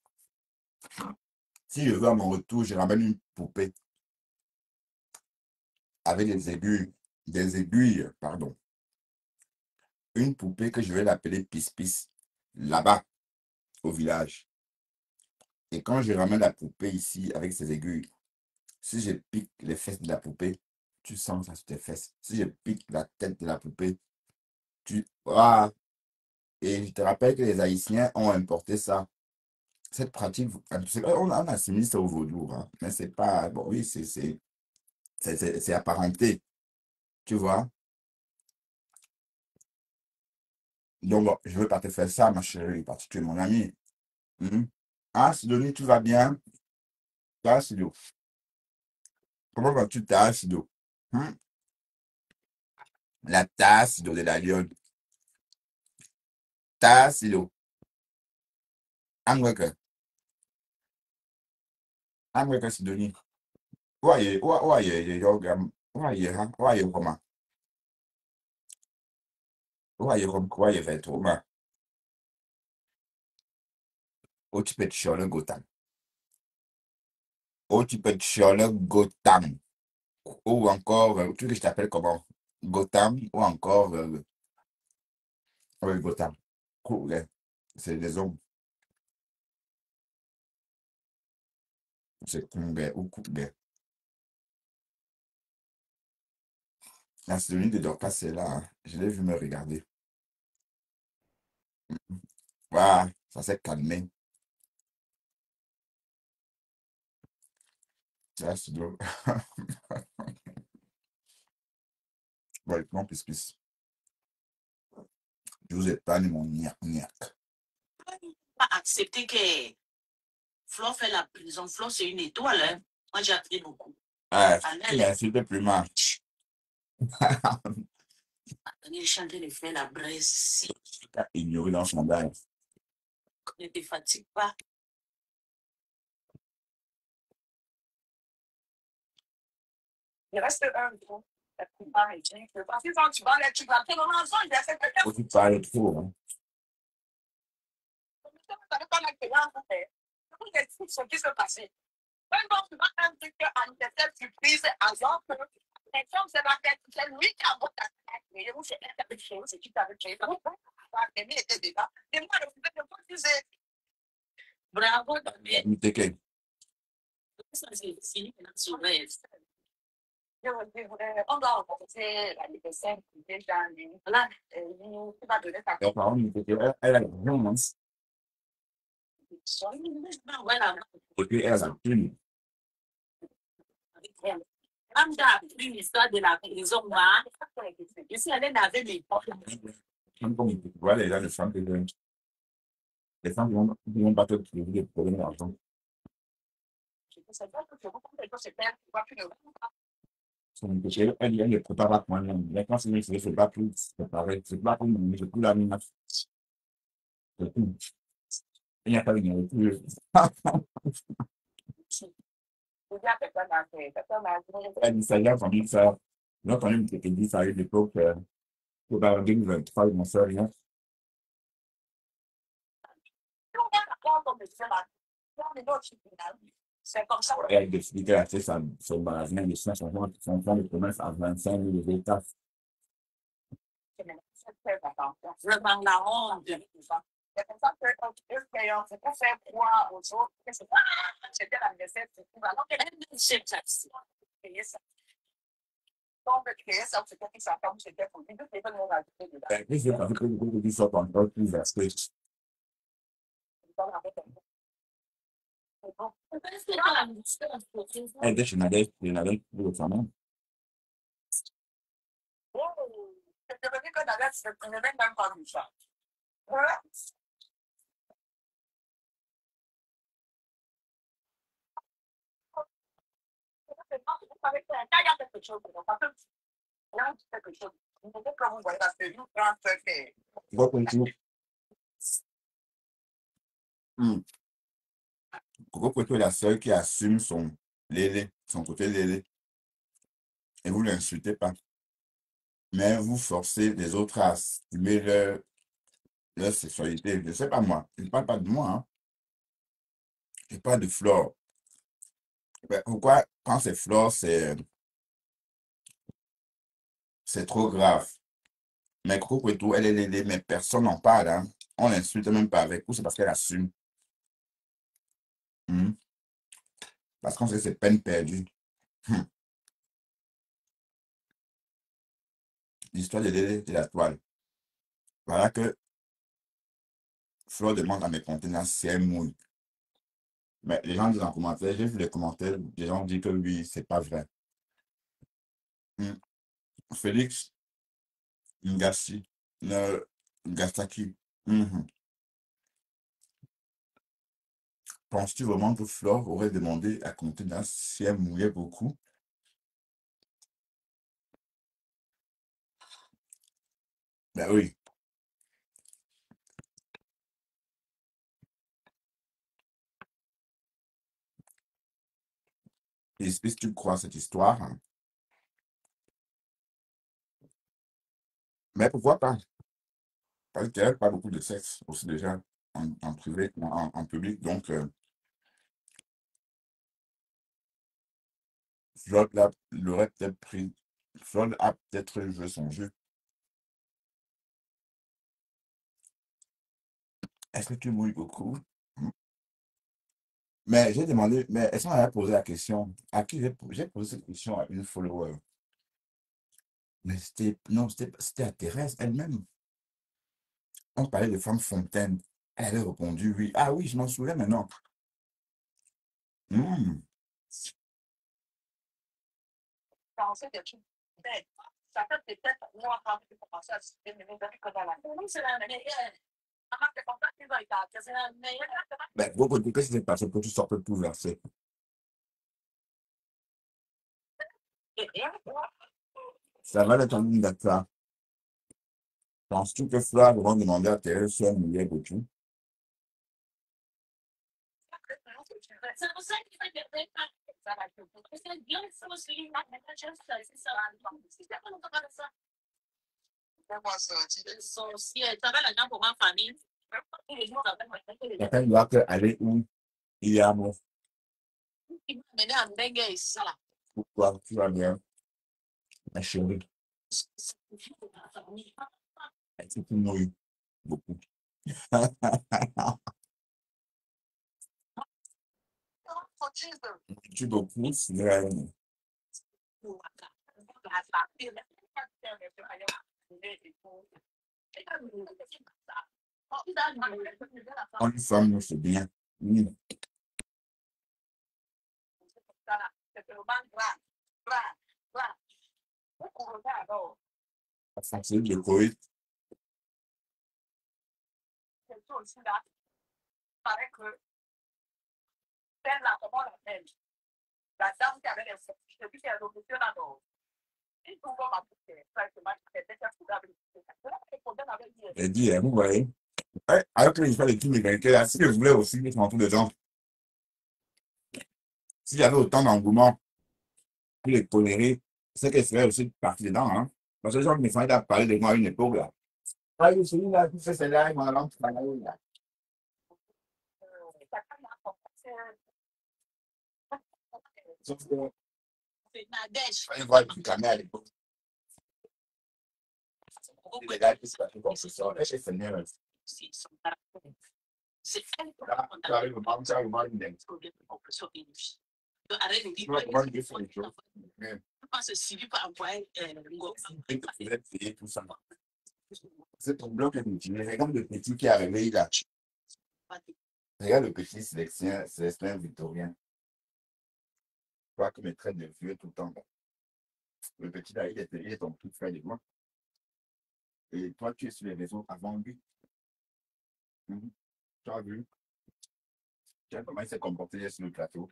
si je veux à mon retour, je ramène une poupée avec des aiguilles, pardon. Une poupée que je vais l'appeler Pis-Pis, là-bas, au village. Et quand je ramène la poupée ici avec ses aiguilles, si je pique les fesses de la poupée, tu sens ça sur tes fesses. Si je pique la tête de la poupée, tu... Ah! Et je te rappelle que les Haïtiens ont importé ça. Cette pratique, on assimile ça au vaudou, hein, mais c'est pas... Bon, oui, c'est apparenté, tu vois. Donc, bon, je veux pas te faire ça, ma chérie, parce que tu es mon ami. Mhm. Ah, Sidonie, tu vas bien? Ah, Sido. Comment vas-tu, ta Sido? Hmm? La tasse de la lionne. Tasse, Sido. Angweke. Angweke, Sidonie. Why you come? Why you come? Why you vet? Ou tu peux te chialer Gotham. Ou tu peux te chialer Gotham. Ou encore, tu veux que je t'appelle comment? Gotham ou encore, oui, Gotham. Cool, ouais. C'est des hommes. C'est Kungé ou Kungé. La Sidonie de Dorcas, c'est là, hein. Je l'ai vu me regarder. Voilà, ça s'est calmé. Ça, c'est drôle. Ouais, non, plus. Je vous épargne mon niaque. Pas accepter que Flo fait la prison. Flo, c'est une étoile. Hein. Moi, j'ai appris beaucoup. Ah, Elle tu m'insultes plus mal. est chanté de faire la braise. Tu as ignoré dans son bail. Ne te fatigue pas. Il reste un gros. La plupart est bien. Parce que quand tu vas là, tu vas faire un enfant, il a fait quelqu'un. Faut que tu parles trop, hein. Tu n'avais pas l'expérience. Tous les trucs sont qui se passaient. Même quand tu vas un truc anniversaire surprise, exemple, l'exemple, c'est la tête. C'est lui qui a voté ta tête. Mais vous, c'est elle qui avait créé, c'est qui qui avait créé. Demi était déjà. Et moi, le fait de vous disais, bravo, Demi. You take it. Ça, c'est fini, maintenant, sur reste. On doit organiser l'anniversaire déjà. Là, tu vas donner ta Tes parents, elle a raison, hein. voilà. Et puis, elle a thune. Quand tu as appris l'histoire de la prison, moi, je suis allée laver mes poches. Comme tu vois, les gens ne sentent que les femmes ne vont pas te trouver des problèmes d'argent. Son péché, elle ne prépare pas pour moi. Mais quand c'est nécessaire, c'est pas plus préparé. C'est pas pour moi, c'est tout la même. C'est tout. Il n'y a pas de nourriture. Elle dit ça, j'ai entendu ça. J'ai entendu quelqu'un dire ça à une époque, pour la 2023, mon soeur, rien. C'est comme ça. Elle a décidé qu'elle a fait son magasin de 150 son fonds de commerce à 25 000 États. Vraiment la honte. C'est comme ça que c'est pas faire croire aux autres que c'est pas c'était l'anniversaire de tout. Alors qu'elle c'est ça. Donc, créer ça, c'était qui ça comme c'était pour lui. C'est pas le monde à côté de là. Puis, c'est parce que beaucoup qui sortent encore plus versés. Elle était chez Nadège pour le fameux. C'est devenu que Nadège, je n'ai même pas vu ça. Voilà. Pourquoi continue? Coco Poteau est la seule qui assume son côté lélé. Et vous ne l'insultez pas. mais vous forcez les autres à assumer leur sexualité. Je ne sais pas moi. Je ne parle pas de moi, hein. Je parle de Flore. Ben, pourquoi, quand c'est Flore, c'est trop grave. Mais Coco et tout, elle est l'aidée, mais personne n'en parle, hein. On l'insulte même pas avec vous, c'est parce qu'elle assume. Mhm. Parce qu'on sait que c'est peine perdue. Hum. L'histoire de Dédé de la toile. Voilà que Flore demande à mes contenants si elle mouille. Mais les gens disent en commentaire, j'ai vu les commentaires, les gens disent que oui, c'est pas vrai. Hum. Félix Ngassi, Ngastaki. Mhm. Penses-tu vraiment que Flore aurait demandé à Contenance si elle mouillait beaucoup? Ben oui. Est-ce que tu crois à cette histoire, hein? Mais pourquoi pas? Parce qu'elle n'a pas beaucoup de sexe aussi déjà en privé, en public. Donc, Flore l'aurait peut-être pris. Flore a peut-être joué son jeu. Est-ce que tu mouilles beaucoup? Hmm. Mais j'ai demandé, mais est-ce qu'on avait posé la question? À qui j'ai posé cette question à une follower? Mais c'était, non, c'était à Thérèse elle-même. On parlait de Femme Fontaine. Elle avait répondu oui. Ah oui, je m'en souviens maintenant. Hmm. Penser que tu bête. Ça fait peut-être moi quand tu commences à citer mes noms que dans la oui, c'est la meilleure. Comment tu comprends que tu vas y faire? C'est la meilleure. Ben, beaucoup de qu'est-ce qui s'est passé pour que tu sortes tout versé? Ça va être en ligne d'accord. Penses-tu que Fleur vont demander à Thérèse si elle mouillait beaucoup? C'est pour ça qu'il faut que ça va être parce que bien ça aussi la même chose c'est ça c'est pas longtemps comme ça si elle travaille là-dedans pour ma famille Il y a quand même aller où il y a mon il m'a amené à Mbengue ici là. pourquoi tu vas bien, ma chérie. Est-ce que tu mouilles beaucoup? Tu beaucoup, c'est une femme, c'est bien. Oui, la facile de Covid. La dame qui avait les depuis qu'elle est revenue dans nos. Il trouve ma bouteille. Elle dit, vous voyez, ouais, alors que je fais les films américains, là, si je voulais aussi mettre en tout de gens, s'il y avait autant d'engouement pour les tolérer, c'est qu'elle serait aussi partie dedans, hein. Parce que les gens me font parler de moi à une époque, là. Ah, oui, c'est là qui fait celle-là, moi, là, tu vas là. Sauf que, C'est Nadège. fallait voir du caméra à l'époque. Les gars qui se battent comme ce soir, là, chez Seigneur. C'est elle qui Là, tu arrives au moment, tu arrives au moment, il est. arrête de dire Tu vois comment il fait les choses. Mais, je pense que Sylvie peut envoyer Ngo. vous êtes payé tout ça. C'est ton bloc inutile. Regarde le petit qui est arrivé là. Regarde le petit Célestin Victorien. Je vois que me traite de vieux tout le temps. Le petit là, il est ton petit frère de moi. Et toi, tu es sur les réseaux avant lui. Mhm. Tu as vu, tu as comment il s'est comporté sur le plateau.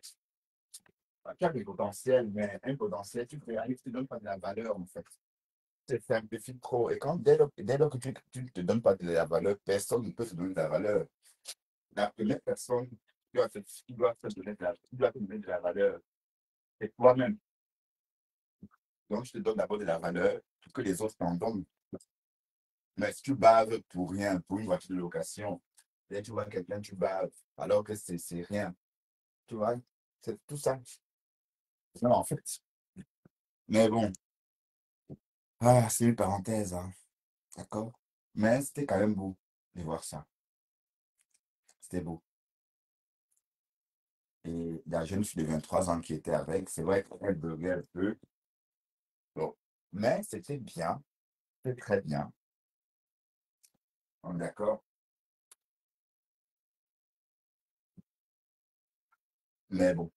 Tu as des potentiels, mais un potentiel, tu ne te donnes pas de la valeur en fait. Tu simplifies trop. Et quand dès lors que tu ne te donnes pas de la valeur, personne ne peut se donner de la valeur. La première personne qui doit te donner de la valeur, c'est toi-même. Donc, je te donne d'abord de la valeur. que les autres t'en donnent. Mais si tu baves pour rien, pour une voiture de location, et tu vois quelqu'un, tu baves, alors que c'est rien. Tu vois, c'est tout ça. Non, en fait. Mais bon, c'est une parenthèse, hein, d'accord? Mais c'était quand même beau de voir ça. C'était beau. Et la jeune fille de 23 ans qui était avec, c'est vrai qu'elle buguait un peu. Bon. Mais c'était bien, c'était très bien. On est d'accord? Mais bon,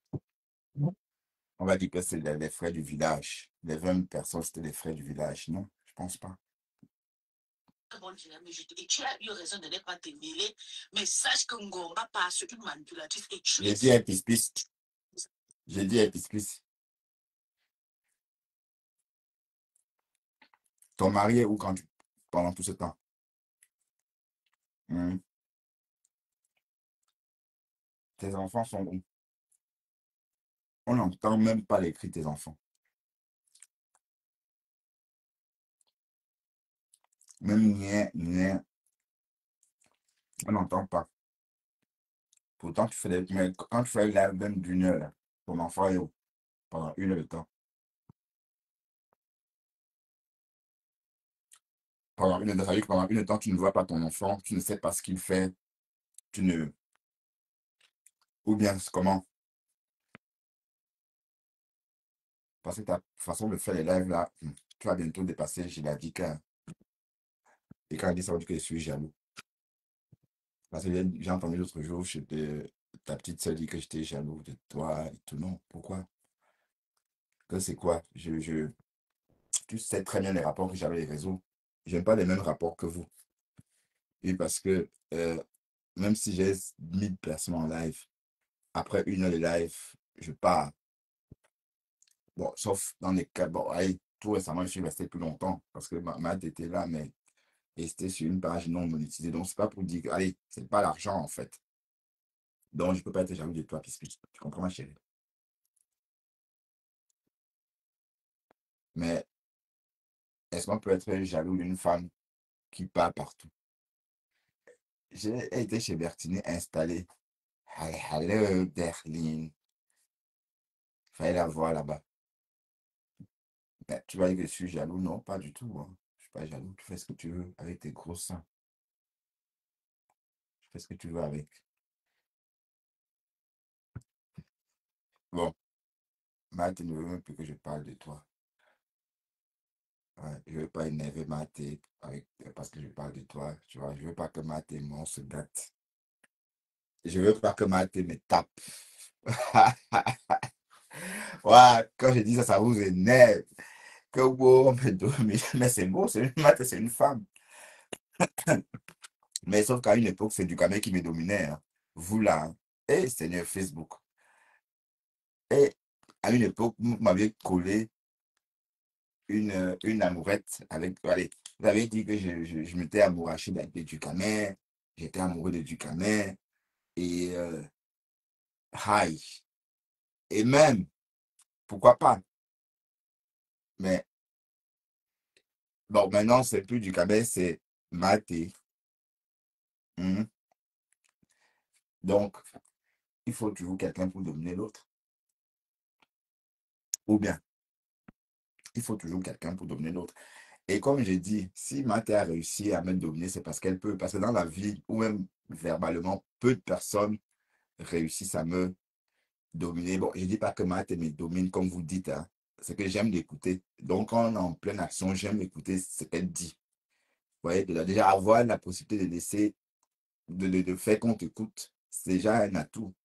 on va dire que c'est les frais du village. Les 20 personnes, c'était les frais du village. Non, je pense pas. Bon, et tu as eu raison de ne pas te mêler, mais sache que Ngomba passe une manipulatrice et tu J'ai es. dit un pis-pis. J'ai dit un pis-pis. Ton mari est où pendant tout ce temps? Hmm. Tes enfants sont où? On n'entend même pas les cris de tes enfants. Même rien, rien, on n'entend pas. Pourtant, mais quand tu fais la même d'une heure, là, ton enfant est où? Pendant une heure de temps. Pendant une heure, ça veut dire que pendant une heure de temps, tu ne vois pas ton enfant, tu ne sais pas ce qu'il fait, tu ne. Ou bien comment? Parce que ta façon de faire les lives là, tu vas bientôt dépasser, j'ai dit que. Et quand elle dit ça, on dit que je suis jaloux. Parce que j'ai entendu l'autre jour, ta petite soeur dit que j'étais jaloux de toi et tout. Non, pourquoi? Que c'est quoi? Tu sais très bien les rapports que j'avais les réseaux. J'aime pas les mêmes rapports que vous. Et parce que même si j'ai 1000 personnes en live, après une heure de live, je pars. Bon, sauf dans les cas, bon, allez, tout récemment, je suis resté plus longtemps parce que ma était là, mais et c'était sur une page non monétisée. Donc, c'est pas pour dire, allez, c'est pas l'argent en fait. Donc, je peux pas être jaloux de toi, puisque tu comprends, ma chérie. Mais est-ce qu'on peut être jaloux d'une femme qui part partout? J'ai été chez Bertini installé. Hello, Berlin. Fallait la voir là-bas. Mais tu vois que je suis jaloux? Non, pas du tout, hein. Je suis pas jaloux. Tu fais ce que tu veux avec tes gros seins. Tu fais ce que tu veux avec. Bon, Matt ne veut même plus que je parle de toi. Ouais, je ne veux pas énerver Matt parce que je parle de toi. Tu vois, je ne veux pas que Matt et moi on se gâte. Je ne veux pas que Matt me tape. Ouais, quand je dis ça, ça vous énerve. Que beau, mais c'est beau, Matt, c'est une femme. Mais sauf qu'à une époque, c'est du Ducamet qui me dominait, hein. Vous là, hein. Et Seigneur Facebook. Et à une époque, vous m'aviez collé une amourette avec. Allez, vous avez dit que je m'étais amouraché de Ducamet. J'étais amoureux de Ducamet. Et aïe. Et même, pourquoi pas? Mais bon, maintenant, c'est plus Ducamet, c'est Maté. Mhm. Donc, il faut toujours quelqu'un pour dominer l'autre. Ou bien, il faut toujours quelqu'un pour dominer l'autre. Et comme j'ai dit, si Mathé a réussi à me dominer, c'est parce qu'elle peut. Parce que dans la vie, ou même verbalement, peu de personnes réussissent à me dominer. Bon, je ne dis pas que Mathé me domine, comme vous dites, hein. C'est que j'aime l'écouter. Donc, quand on est en pleine action, j'aime écouter ce qu'elle dit. Vous voyez, déjà avoir la possibilité de laisser, de faire qu'on t'écoute, c'est déjà un atout.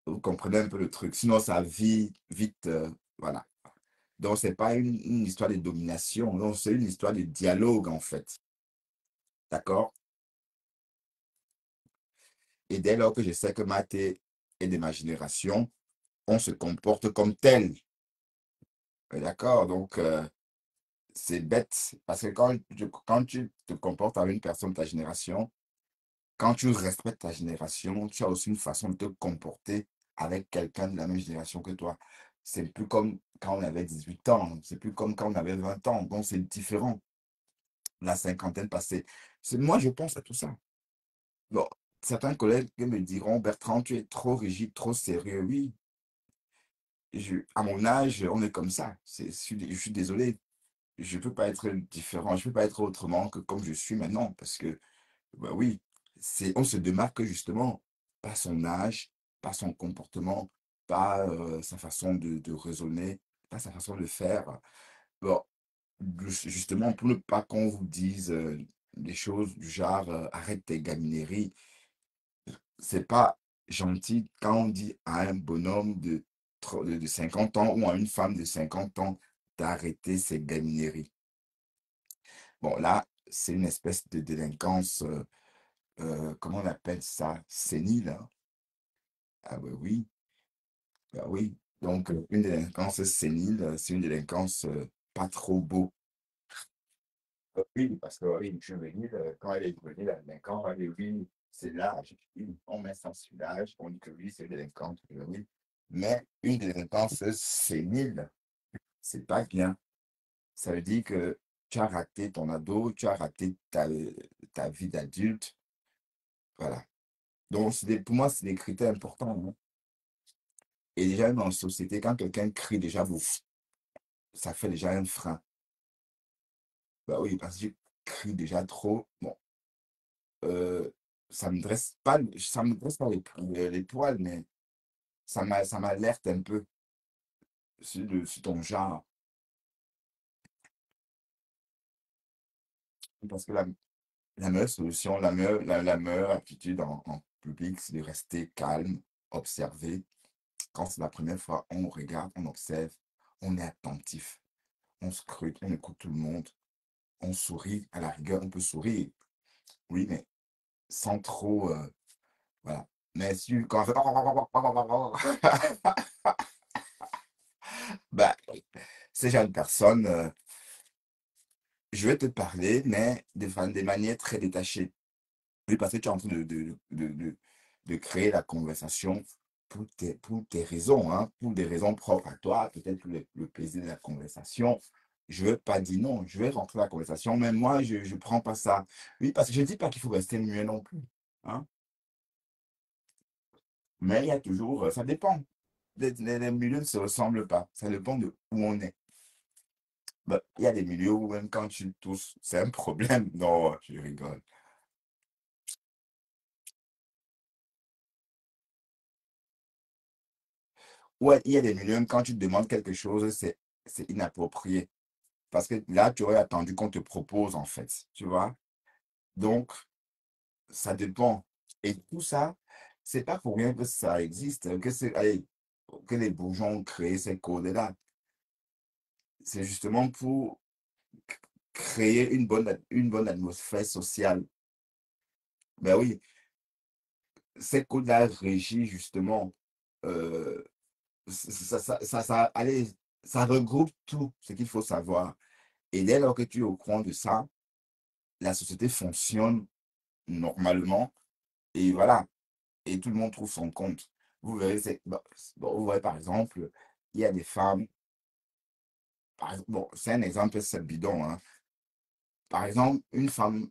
Vous comprenez un peu le truc. Sinon, ça vit vite. Voilà. Donc, c'est pas une histoire de domination. Donc, c'est une histoire de dialogue, en fait. D'accord? Et dès lors que je sais que Mathé est de ma génération, on se comporte comme tel. D'accord? Donc, c'est bête. Parce que quand tu te comportes avec une personne de ta génération, quand tu respectes ta génération, tu as aussi une façon de te comporter avec quelqu'un de la même génération que toi. C'est plus comme quand on avait 18 ans, c'est plus comme quand on avait 20 ans. Donc, c'est différent. La cinquantaine passée. Moi, je pense à tout ça. Bon, certains collègues me diront, Bertrand, tu es trop rigide, trop sérieux. Oui, à mon âge, on est comme ça. Je suis désolé. Je ne peux pas être différent. Je ne peux pas être autrement que comme je suis maintenant. Parce que, bah oui, on se démarque justement par son âge, par son comportement, par sa façon de raisonner, par sa façon de faire. Bon, justement, pour ne pas qu'on vous dise des choses du genre arrête tes gamineries, c'est pas gentil quand on dit à un bonhomme de 50 ans ou à une femme de 50 ans d'arrêter ses gamineries. Bon, là, c'est une espèce de délinquance, comment on appelle ça? Sénile, hein? Ah bah oui, bah oui. Donc, une délinquance sénile, c'est une délinquance pas trop beau. Oui, parce que oui, juvénile, quand elle est juvénile, la délinquante, elle est oui, c'est l'âge. Oui, on met ça sur l'âge, on dit que oui, c'est délinquante, oui. Mais une délinquance sénile, c'est pas bien. Ça veut dire que tu as raté ton ado, tu as raté ta vie d'adulte. Voilà. Donc, pour moi, c'est des critères importants, hein. Et déjà, même en société, quand quelqu'un crie déjà, ça fait déjà un frein. Bah oui, parce que tu cries déjà trop. Bon, euh, ça me dresse pas les poils, mais ça m'alerte un peu sur ton genre. Parce que la meilleure solution, la meilleure attitude en public, c'est de rester calme, observer. Quand c'est la première fois, on regarde, on observe, on est attentif, on scrute, on écoute tout le monde, on sourit. À la rigueur, on peut sourire, oui, mais sans trop, voilà. Mais si quand on fait bah, ces jeunes personnes, je vais te parler, mais de manière très détachée. Oui, parce que tu es en train de créer la conversation pour tes raisons, hein, pour des raisons propres à toi, peut-être pour le plaisir de la conversation. Je ne veux pas dire non, je vais rentrer dans la conversation, mais moi, je ne prends pas ça. Oui, parce que je ne dis pas qu'il faut rester muet non plus, hein, mais il y a toujours, ça dépend. Les milieux ne se ressemblent pas, ça dépend de où on est. Bah, il y a des milieux où même quand tu tousses, c'est un problème. Non, je rigole. Ouais, il y a des milieux, même quand tu te demandes quelque chose, c'est inapproprié. Parce que là, tu aurais attendu qu'on te propose, en fait. Tu vois? Donc, ça dépend. Et tout ça, c'est pas pour rien que ça existe, allez, que les bourgeois ont créé ces codes-là. C'est justement pour créer une bonne atmosphère sociale. Ben oui, ces codes-là régissent justement, euh, allez, ça regroupe tout ce qu'il faut savoir. Et dès lors que tu es au courant de ça, la société fonctionne normalement et voilà, et tout le monde trouve son compte. Vous verrez, bon, vous voyez par exemple, il y a des femmes, bon, c'est un exemple, c'est bidon, hein. Par exemple, une femme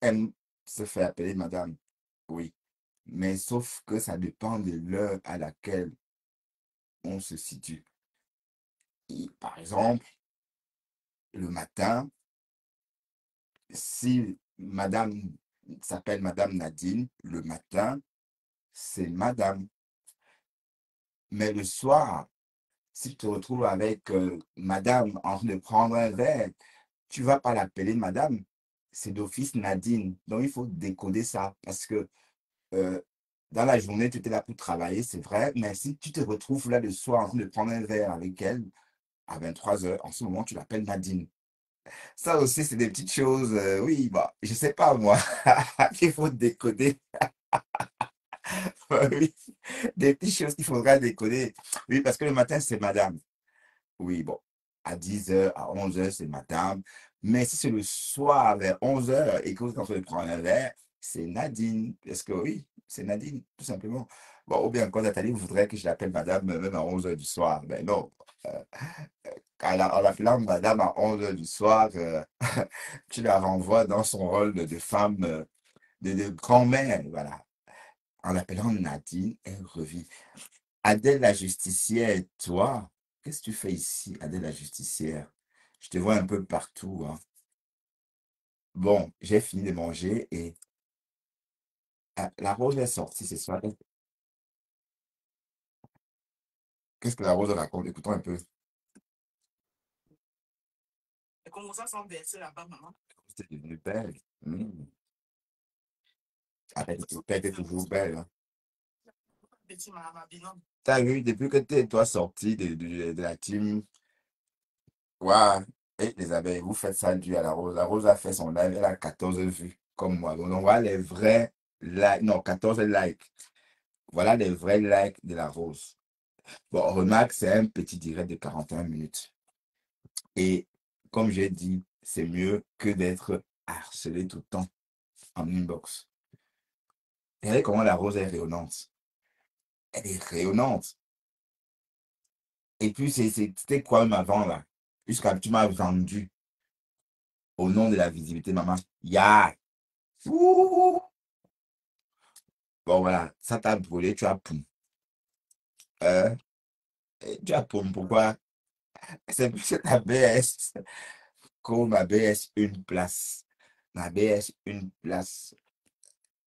aime se faire appeler madame, oui, mais sauf que ça dépend de l'heure à laquelle on se situe. Et, par exemple, le matin, si madame s'appelle madame Nadine, le matin, c'est madame. Mais le soir, si tu te retrouves avec madame en train de prendre un verre, tu vas pas l'appeler madame, c'est d'office Nadine. Donc il faut décoder ça parce que euh, dans la journée, tu étais là pour travailler, c'est vrai, mais si tu te retrouves là le soir en train de prendre un verre avec elle à 23 heures, en ce moment, tu l'appelles Nadine. Ça aussi, c'est des petites choses, oui, bah, je sais pas moi, qu'il faut décoder. Oui, des petites choses qu'il faudra décoder. Oui, parce que le matin, c'est madame. Oui, bon, à 10 heures, à 11 heures, c'est madame. Mais si c'est le soir vers 11 heures et que vous êtes en train de prendre un verre, c'est Nadine. Est-ce que oui, c'est Nadine, tout simplement. Bon, ou bien quand Nathalie voudrait que je l'appelle madame même à 11 heures du soir. Mais non. Euh, en l'appelant madame à 11 heures du soir, tu la renvoies dans son rôle de femme, de grand-mère. Voilà. En l'appelant Nadine, elle revit. Adèle la justicière, et toi, qu'est-ce que tu fais ici, Adèle la justicière? Je te vois un peu partout, hein. Bon, j'ai fini de manger et la rose est sortie ce soir. Qu'est-ce que la rose raconte? Écoutons un peu. Comment ça s'en verser là-bas, maman? C'était devenu belle. Ah, elle était toujours belle, hein. Petit maman, binom. T'as vu, depuis que t'es toi sorti de la team, waouh, et les abeilles, vous faites ça dû à la rose. La rose a fait son live, elle a 14 vues, comme moi. Donc, on voit les vrais likes, non, 14 likes. Voilà les vrais likes de la rose. Bon, remarque, c'est un petit direct de 41 minutes. Et comme j'ai dit, c'est mieux que d'être harcelé tout le temps en inbox. Regardez comment la rose est rayonnante. Elle est rayonnante. Et puis, c'était quoi même avant, là? Jusqu'à tu m'as vendu au nom de la visibilité, maman. Ya! Ouh! Bon, voilà, ça t'a brûlé, tu as poum. Euh, Tu as poum, pourquoi? C'est plus que ta BS. Comme ma BS, une place. Ma BS, une place.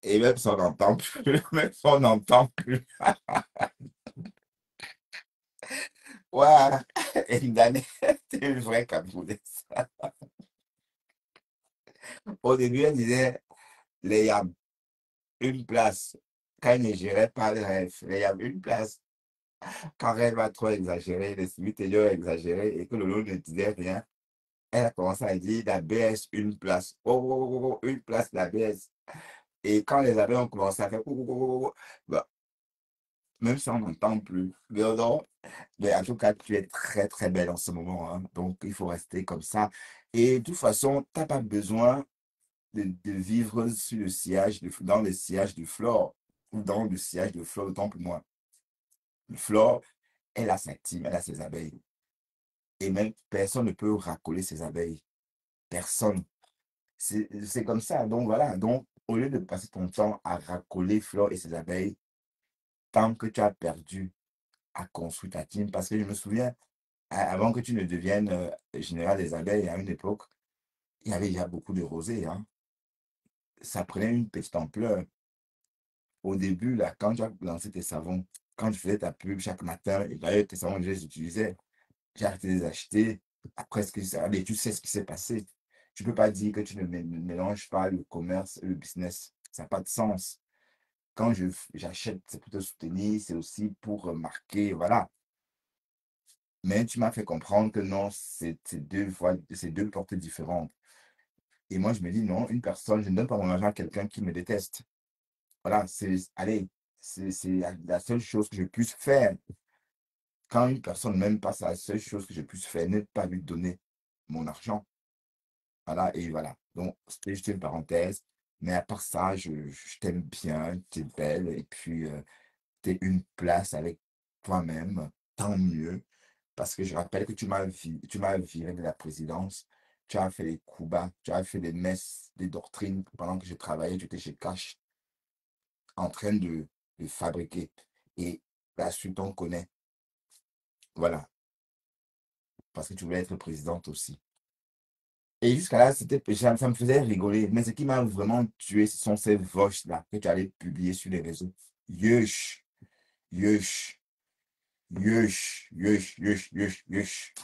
Et même si on n'entend plus, même si on n'entend plus. Waouh! Et une année, c'est une vraie Camerounaise. Au début, elle disait, les yams, une place. Quand elle ne gérait pas le rêve, les yams, une place. Quand elle va trop exagérer, les suites exagéré et que le lot ne disait rien, elle a commencé à dire la BS, une place. Oh, oh, oh, oh, oh, une place, la BS. Et quand les abeilles ont commencé à faire oh, oh, oh, oh, oh, bah, même si on n'entend plus, mais non, mais en tout cas, tu es très très belle en ce moment, hein. Donc il faut rester comme ça. Et de toute façon, tu n'as pas besoin de vivre sur le sillage, dans le sillage de Flore, ou dans le sillage de Flore, autant pour moi. Flore, elle a sa team, elle a ses abeilles. Et même personne ne peut racoler ses abeilles. Personne. C'est comme ça. Donc voilà. Donc, au lieu de passer ton temps à racoler Flore et ses abeilles, tant que tu as perdu à construire ta team, parce que je me souviens, avant que tu ne deviennes général des abeilles à une époque, il y avait déjà beaucoup de rosées, hein. Ça prenait une petite ampleur. Au début, là, quand tu as lancé tes savons, quand tu faisais ta pub chaque matin, et d'ailleurs, tes savons, je les utilisais, j'ai arrêté de les acheter. Après, allez, tu sais ce qui s'est passé. Tu ne peux pas dire que tu ne mélanges pas le commerce et le business. Ça n'a pas de sens. Quand j'achète, c'est pour te soutenir, c'est aussi pour marquer, voilà. Mais tu m'as fait comprendre que non, c'est deux portes différentes. Et moi, je me dis, non, une personne, je ne donne pas mon argent à quelqu'un qui me déteste. Voilà, allez, c'est la seule chose que je puisse faire. Quand une personne ne m'aime pas, c'est la seule chose que je puisse faire, ne pas lui donner mon argent. Voilà, et voilà. Donc, c'était juste une parenthèse. Mais à part ça, je t'aime bien, tu es belle, et puis tu es une place avec toi-même, tant mieux. Parce que je rappelle que tu m'as viré de la présidence, tu as fait des coups bas, tu as fait des messes, des doctrines pendant que je travaillais, tu étais chez Cash en train de fabriquer. Et la suite, on connaît. Voilà, parce que tu voulais être présidente aussi. Et jusqu'à là, ça me faisait rigoler. Mais ce qui m'a vraiment tué, ce sont ces voches-là que tu allais publier sur les réseaux. Yush, yush, yush, yush, yush, yush, yush.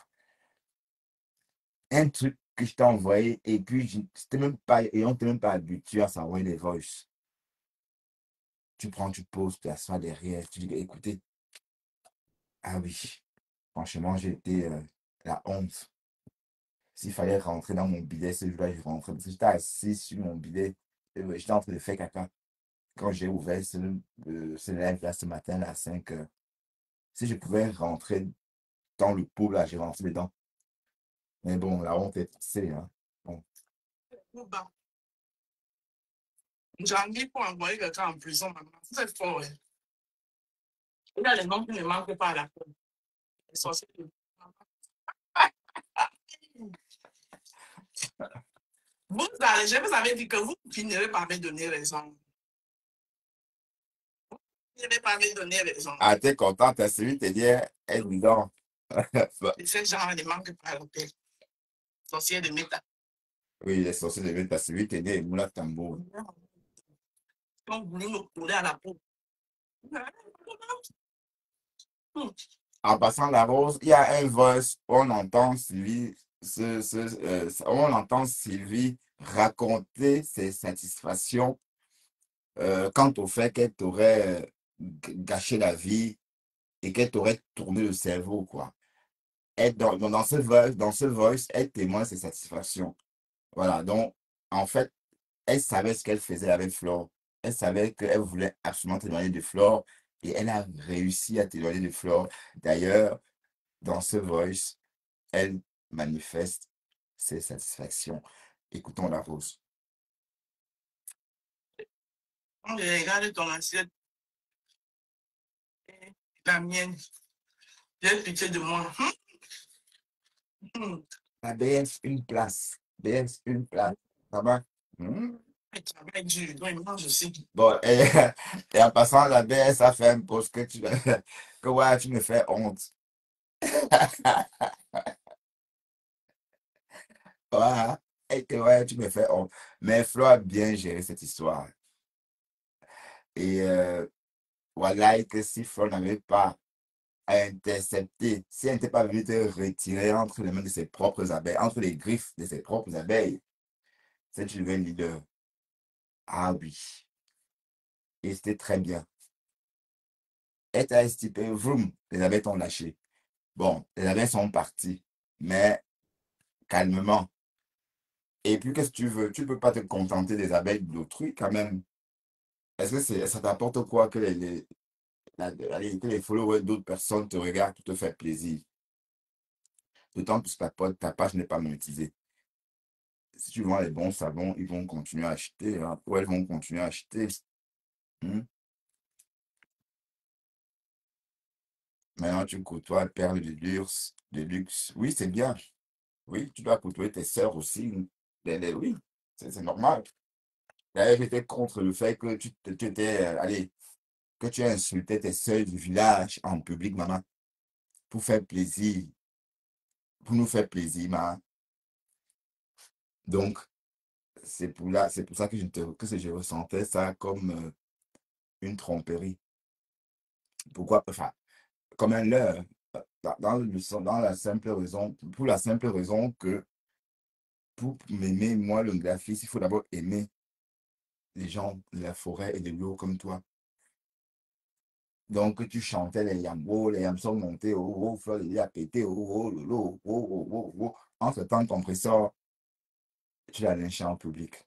Un truc que je t'ai envoyé et puis c'était même pas, et on t'est même pas habitué à s'envoyer des voices. Tu prends, tu poses, tu t'assois derrière, tu dis, écoutez, ah oui, franchement, j'ai été la honte. S'il fallait rentrer dans mon bidet ce jour-là, je rentrais. Parce que j'étais assis sur mon bidet, j'étais en train de faire caca. Quand j'ai ouvert ce live-là ce matin à 5 heures, si je pouvais rentrer dans le pot, là, j'ai rentré dedans. Mais bon, la honte est passée, hein. Bon. Bouba, j'ai envie pour envoyer quelqu'un en prison, maman. C'est fort, ouais. Il y a les noms qui ne manquent pas à la peau. Les sorciers de... Je vous avais dit que vous finirez par me donner raison. Vous finirez par me donner raison. Ah, t'es content, t'as suivi, t'es dit, évident. Et ces gens ne manquent pas à la paix. Sorciers de méta. Oui, les sorciers de t'as suivi, t'es dit, Moula Tambour. Ils ont voulu me couler à la peau. En passant la rose, il y a un voice où on entend on entend Sylvie raconter ses satisfactions quant au fait qu'elle t'aurait gâché la vie et qu'elle t'aurait tourné le cerveau, quoi. Dans ce voice, elle témoigne ses satisfactions. Voilà, donc, en fait, elle savait ce qu'elle faisait avec Flore. Elle savait qu'elle voulait absolument t'éloigner de Flore et elle a réussi à t'éloigner de Flore. D'ailleurs, dans ce voice, elle manifeste ses satisfactions. Écoutons la rose. Quand je regarde ton assiette et la mienne, j'ai pitié de moi. La BS, une place. BS, une place. Ça va? Elle travaille dur, donc il mange aussi. Bon, et en passant, la BS a fait un post que que ouais, tu me fais honte. Ouais, et que ouais, tu me fais honte. Mais Flo a bien géré cette histoire. Et voilà, et que si Flo n'avait pas intercepté, si elle n'était pas venue te retirer entre les mains de ses propres abeilles, entre les griffes de ses propres abeilles, c'est tu deviens leader. Ah oui. Et c'était très bien. Elle t'a estipé, vroom, les abeilles t'ont lâché. Bon, les abeilles sont parties, mais calmement. Et puis, qu'est-ce que tu veux? Tu peux pas te contenter des abeilles d'autrui quand même. Est-ce que ça t'apporte quoi que que les followers d'autres personnes te regardent pour te faire plaisir? D'autant plus que ta page n'est pas monétisée. Si tu vends les bons savons, ils vont continuer à acheter, hein, ou elles vont continuer à acheter. Hmm. Maintenant, tu côtoies Perle de luxe. Oui, c'est bien. Oui, tu dois côtoyer tes sœurs aussi. Oui, c'est normal. D'ailleurs, j'étais contre le fait que tu étais, allez, que tu as insulté tes sœurs du village en public, maman, pour faire plaisir, pour nous faire plaisir, maman. Donc, c'est pour ça que je ressentais ça comme une tromperie. Pourquoi? Enfin, comme un leurre. Dans la simple raison, pour la simple raison que pour m'aimer, moi, le graphiste, il faut d'abord aimer les gens de la forêt et de l'eau comme toi. Donc, tu chantais les yams sont montés, oh, oh, Fleur, il a pété, oh, oh, lolo, oh, oh, oh, oh. Entre-temps, ton presseur, tu l'as lynché en public.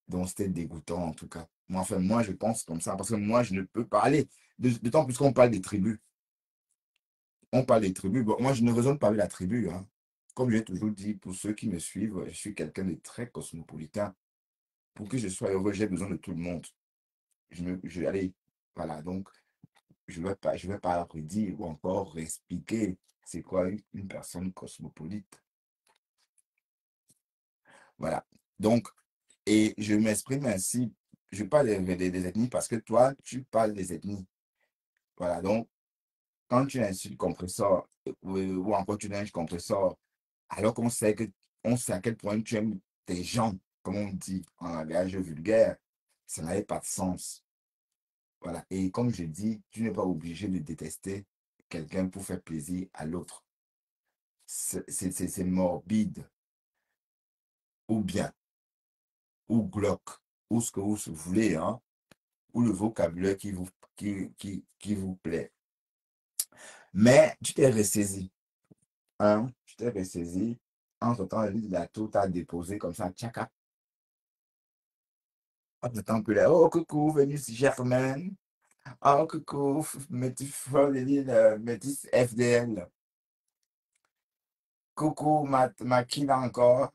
Donc, c'était dégoûtant, en tout cas. Moi, enfin, moi, je pense comme ça, parce que moi, je ne peux pas aller. D'autant plus qu'on parle des tribus. On parle des tribus. Bon, moi, je ne raisonne pas avec la tribu, hein. Comme j'ai toujours dit, pour ceux qui me suivent, je suis quelqu'un de très cosmopolitain. Pour que je sois heureux, j'ai besoin de tout le monde. Allez, voilà, donc, je vais pas redire ou encore expliquer c'est quoi une personne cosmopolite. Voilà. Donc, et je m'exprime ainsi, je parle des ethnies parce que toi, tu parles des ethnies. Voilà. Donc, quand tu insultes compresseur ou encore tu lynches compresseur, alors on sait à quel point tu aimes tes gens, comme on dit en langage vulgaire, ça n'avait pas de sens. Voilà. Et comme je dis, tu n'es pas obligé de détester quelqu'un pour faire plaisir à l'autre. C'est morbide, ou bien, ou glauque, ou ce que vous voulez, hein, ou le vocabulaire qui vous plaît. Mais tu t'es ressaisi, hein, tu t'es ressaisi. Entre-temps, la tour t'a déposé comme ça, tchaka. Entre-temps, que là, oh, coucou, Vénus Germaine. Oh, coucou, Métis FDL. Coucou, Makina encore.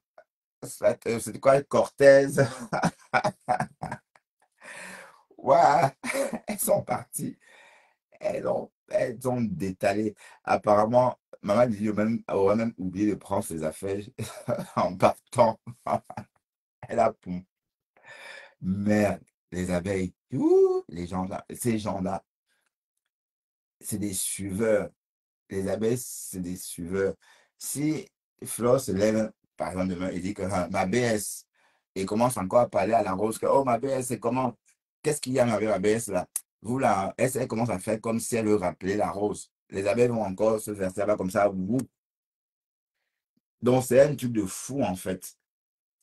C'était quoi, Cortez? Ouais, elles sont parties. elles ont détalé. Apparemment, maman dit aurait même oublié de prendre ses affaires en partant. Elle a poum. Merde, les abeilles, ouh, les gens là, ces gens-là, c'est des suiveurs. Les abeilles, c'est des suiveurs. Si Flore se lève, par exemple, demain, et dit que ah, ma BS, et commence encore à parler à la rose, que oh, ma BS, c'est comment? Qu'est-ce qu'il y a avec ma BS là? Vous là, elle commence à faire comme si elle veut rappeler la rose. Les abeilles vont encore se verser là comme ça. Wouh. Donc, c'est un truc de fou en fait.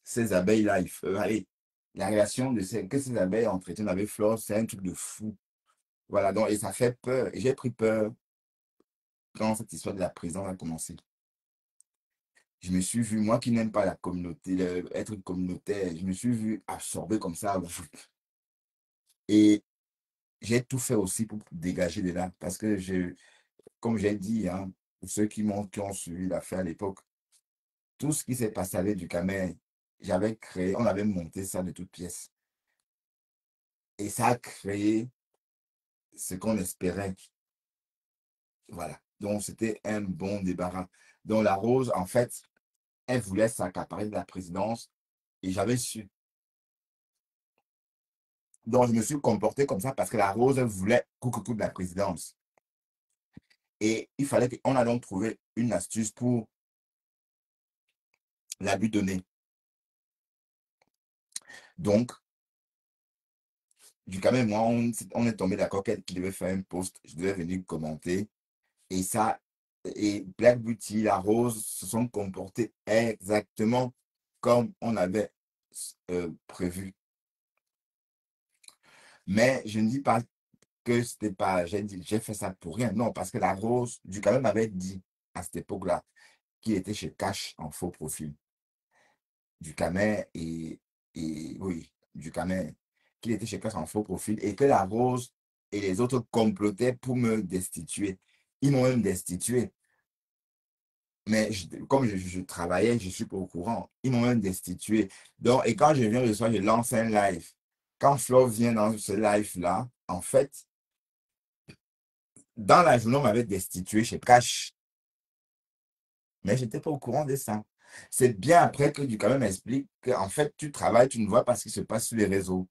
Ces abeilles-là, allez, la réaction que ces abeilles entretiennent avec Flore, c'est un truc de fou. Voilà, donc, et ça fait peur. Et j'ai pris peur quand cette histoire de la prison a commencé. Je me suis vu, moi qui n'aime pas la communauté, être communautaire, je me suis vu absorbé comme ça. Et j'ai tout fait aussi pour dégager de là. Parce que, comme j'ai dit, hein, pour ceux qui ont suivi l'affaire à l'époque, tout ce qui s'est passé avec du Camer, on avait monté ça de toutes pièces. Et ça a créé ce qu'on espérait. Voilà. Donc, c'était un bon débarras. Donc, la Rose, en fait, elle voulait s'accaparer de la présidence et j'avais su. Donc, je me suis comporté comme ça parce que la Rose voulait coucou de la présidence. Et il fallait qu'on a donc trouvé une astuce pour la lui donner. Donc, du quand même, moi, on est tombé d'accord qu'il devait faire un post, je devais venir commenter. Et ça, et Black Beauty, la Rose se sont comportés exactement comme on avait prévu. Mais je ne dis pas que c'était pas, j'ai fait ça pour rien. Non, parce que la Rose, du quand même avait dit à cette époque-là qu'il était chez Cash en faux profil. Du Camer et oui, du Camer, qu'il était chez Cash en faux profil et que la Rose et les autres complotaient pour me destituer. Ils m'ont même destitué. Mais comme je travaillais, je ne suis pas au courant. Ils m'ont même destitué. Donc, et quand je viens le soir, je lance un live. Quand Flo vient dans ce live-là, en fait, dans la journée, on m'avait destitué chez Cash. Mais je n'étais pas au courant de ça. C'est bien après que du quand même explique qu'en fait, tu travailles, tu ne vois pas ce qui se passe sur les réseaux.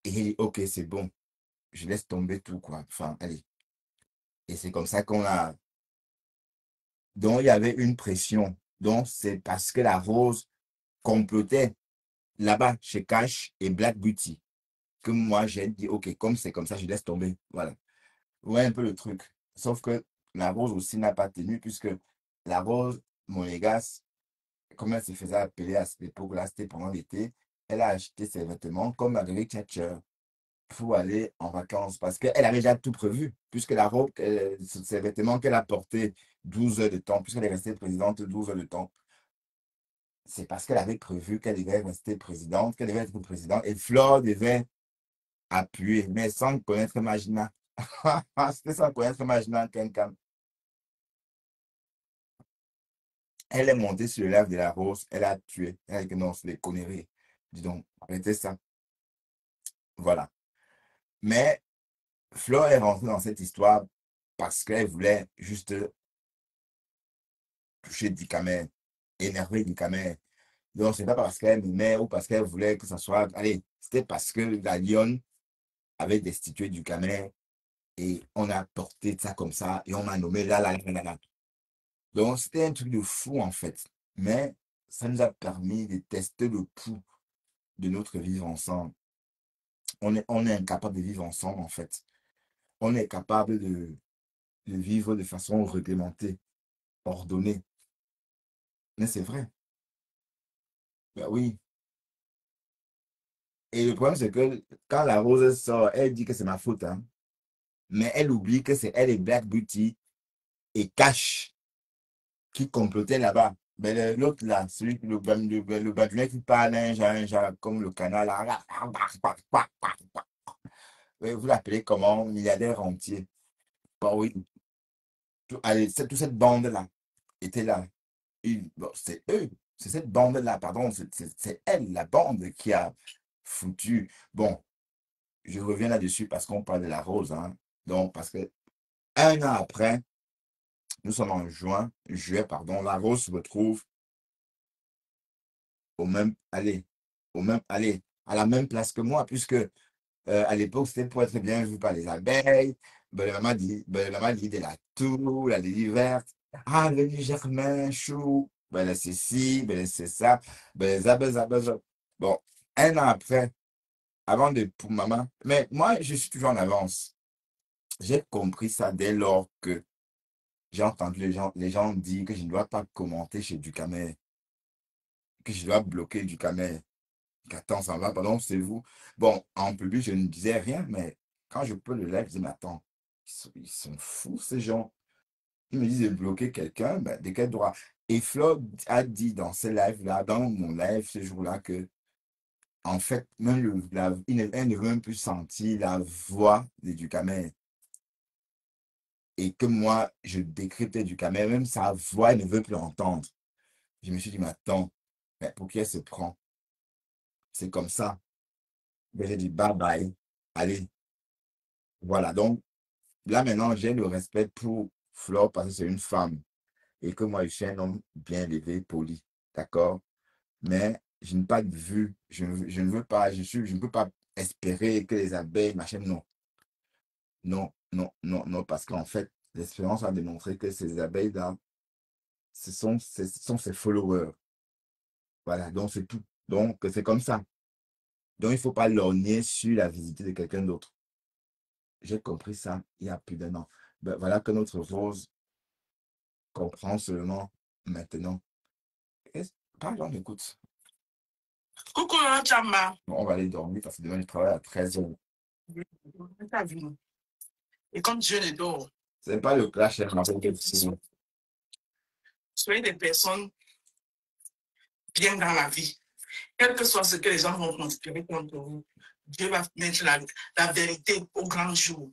Et ok, c'est bon. Je laisse tomber tout, quoi. Enfin, allez. Et c'est comme ça qu'on a. Donc, il y avait une pression. Donc, c'est parce que la Rose complotait là-bas chez Cash et Black Beauty que moi, j'ai dit, ok, comme c'est comme ça, je laisse tomber. Voilà. Ouais, un peu le truc. Sauf que la Rose aussi n'a pas tenu, puisque la Rose monégasque, comme elle se faisait appeler à cette époque-là, c'était pendant l'été, elle a acheté ses vêtements comme Marguerite Thatcher pour aller en vacances parce qu'elle avait déjà tout prévu, puisque la robe, ses vêtements qu'elle a portés 12 heures de temps, puisqu'elle est restée présidente 12 heures de temps, c'est parce qu'elle avait prévu qu'elle devait rester présidente, qu'elle devait être présidente, et Flore devait appuyer, mais sans connaître Magina. C'était sans connaître Magina quelqu'un. Elle est montée sur le live de la Rose, elle a tué. Elle a dit que non, c'est des conneries. Dis donc, arrêtez ça. Voilà. Mais Flore est rentrée dans cette histoire parce qu'elle voulait juste toucher Dikamer, énerver Dikamer. Donc, c'est pas parce qu'elle m'aimait ou parce qu'elle voulait que ça soit. Allez, c'était parce que la Lyon avait destitué Dikamer et on a porté ça comme ça et on m'a nommé là. Donc, c'était un truc de fou en fait. Mais ça nous a permis de tester le pouls de notre vivre ensemble. On est incapable de vivre ensemble en fait. On est capable de vivre de façon réglementée, ordonnée. Mais c'est vrai. Ben oui. Et le problème, c'est que quand la Rose sort, elle dit que c'est ma faute, hein. Mais elle oublie que c'est elle et Black Beauty et Cash qui complotaient là-bas. Mais l'autre là, celui le Badouin qui parle un genre comme le canal là. Vous l'appelez comment? Milliardaire entier. Bah oui. Allez, toute cette bande-là était là. Bon, c'est eux. C'est cette bande-là, pardon. C'est elle, la bande, qui a foutu. Bon, je reviens là-dessus parce qu'on parle de la Rose, hein. Donc, parce que un an après, nous sommes en juillet, pardon, la Rose se retrouve allez, à la même place que moi, puisque à l'époque, c'était pour être bien vu par les abeilles. Ben, la maman dit de la toux, la lily verte. Ah, le lit germain, chou. Ben, c'est ci, ben, c'est ça. Ben, ça. Bon, un an après, pour maman. Mais moi, je suis toujours en avance. J'ai compris ça dès lors que j'ai entendu les gens dire que je ne dois pas commenter chez Ducamel, que je dois bloquer Ducamel. Attends, ça va, pardon, c'est vous. Bon, en public, je ne disais rien, mais quand je peux le live, je dis, mais attends, ils sont fous, ces gens. Ils me disent de bloquer quelqu'un, ben, de quel droit? Et Flo a dit dans ce live-là, dans mon live ce jour-là, que, en fait, même elle ne veut même plus sentir la voix de Ducamel. Et que moi, je décryptais Ducamel, même sa voix, elle ne veut plus entendre. Je me suis dit, mais attends, mais pour qui elle se prend? C'est comme ça. Ben, j'ai dit, bye bye. Allez, voilà. Donc, là, maintenant, j'ai le respect pour Flore parce que c'est une femme et que moi, je suis un homme bien élevé, poli. D'accord? Mais je n'ai pas de vue. Je ne veux pas, je ne peux pas espérer que les abeilles, machin, non. Non, non, non, non, parce qu'en fait, l'expérience a démontré que ces abeilles-là, ce sont ses followers. Voilà, donc c'est tout. Donc, c'est comme ça. Donc, il ne faut pas lorgner sur la visite de quelqu'un d'autre. J'ai compris ça il y a plus d'un an. Ben, voilà que notre Rose comprend seulement maintenant. Pardon, écoute. Coucou, Chama. Bon, on va aller dormir parce que demain, je travaille à 13h. T'as vu. Et comme Dieu ne dort, C'est pas le clash, hein, ma pauvre. soyez des personnes bien dans la vie. Quel que soit ce que les gens vont conspirer contre vous, Dieu va mettre la vérité au grand jour.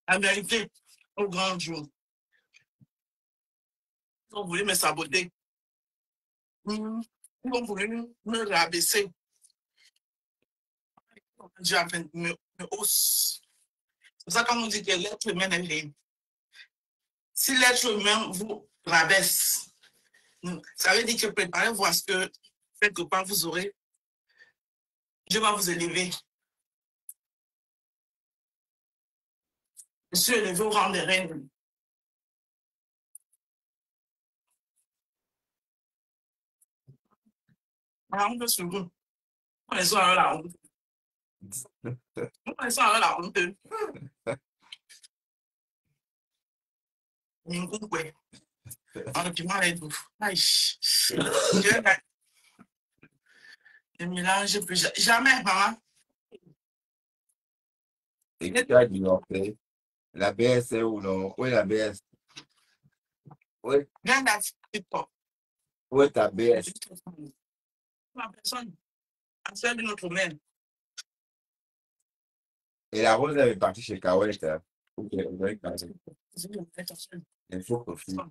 La vérité au grand jour. Si vous voulez me saboter, si vous voulez me rabaisser, Dieu a fait me hausse. C'est pour ça qu'on nous dit que l'être humain est libre. Si l'être humain vous rabaisse, ça veut dire que préparez-vous à ce que quelque part vous aurez, Dieu va vous élever. Je suis élevé au rang des reines. La honte sur vous. On est sur la honte. On est sur la honte. On est mal et tout. Je mélange plus jamais, maman. Et que tu as dit, ok. La BS est où, non? Où est la BS? Viens dans TikTok. Où est ta BS? La personne, celle de notre mère. Et la Rose, elle est partie chez Kawet. Ok, il faut profiter.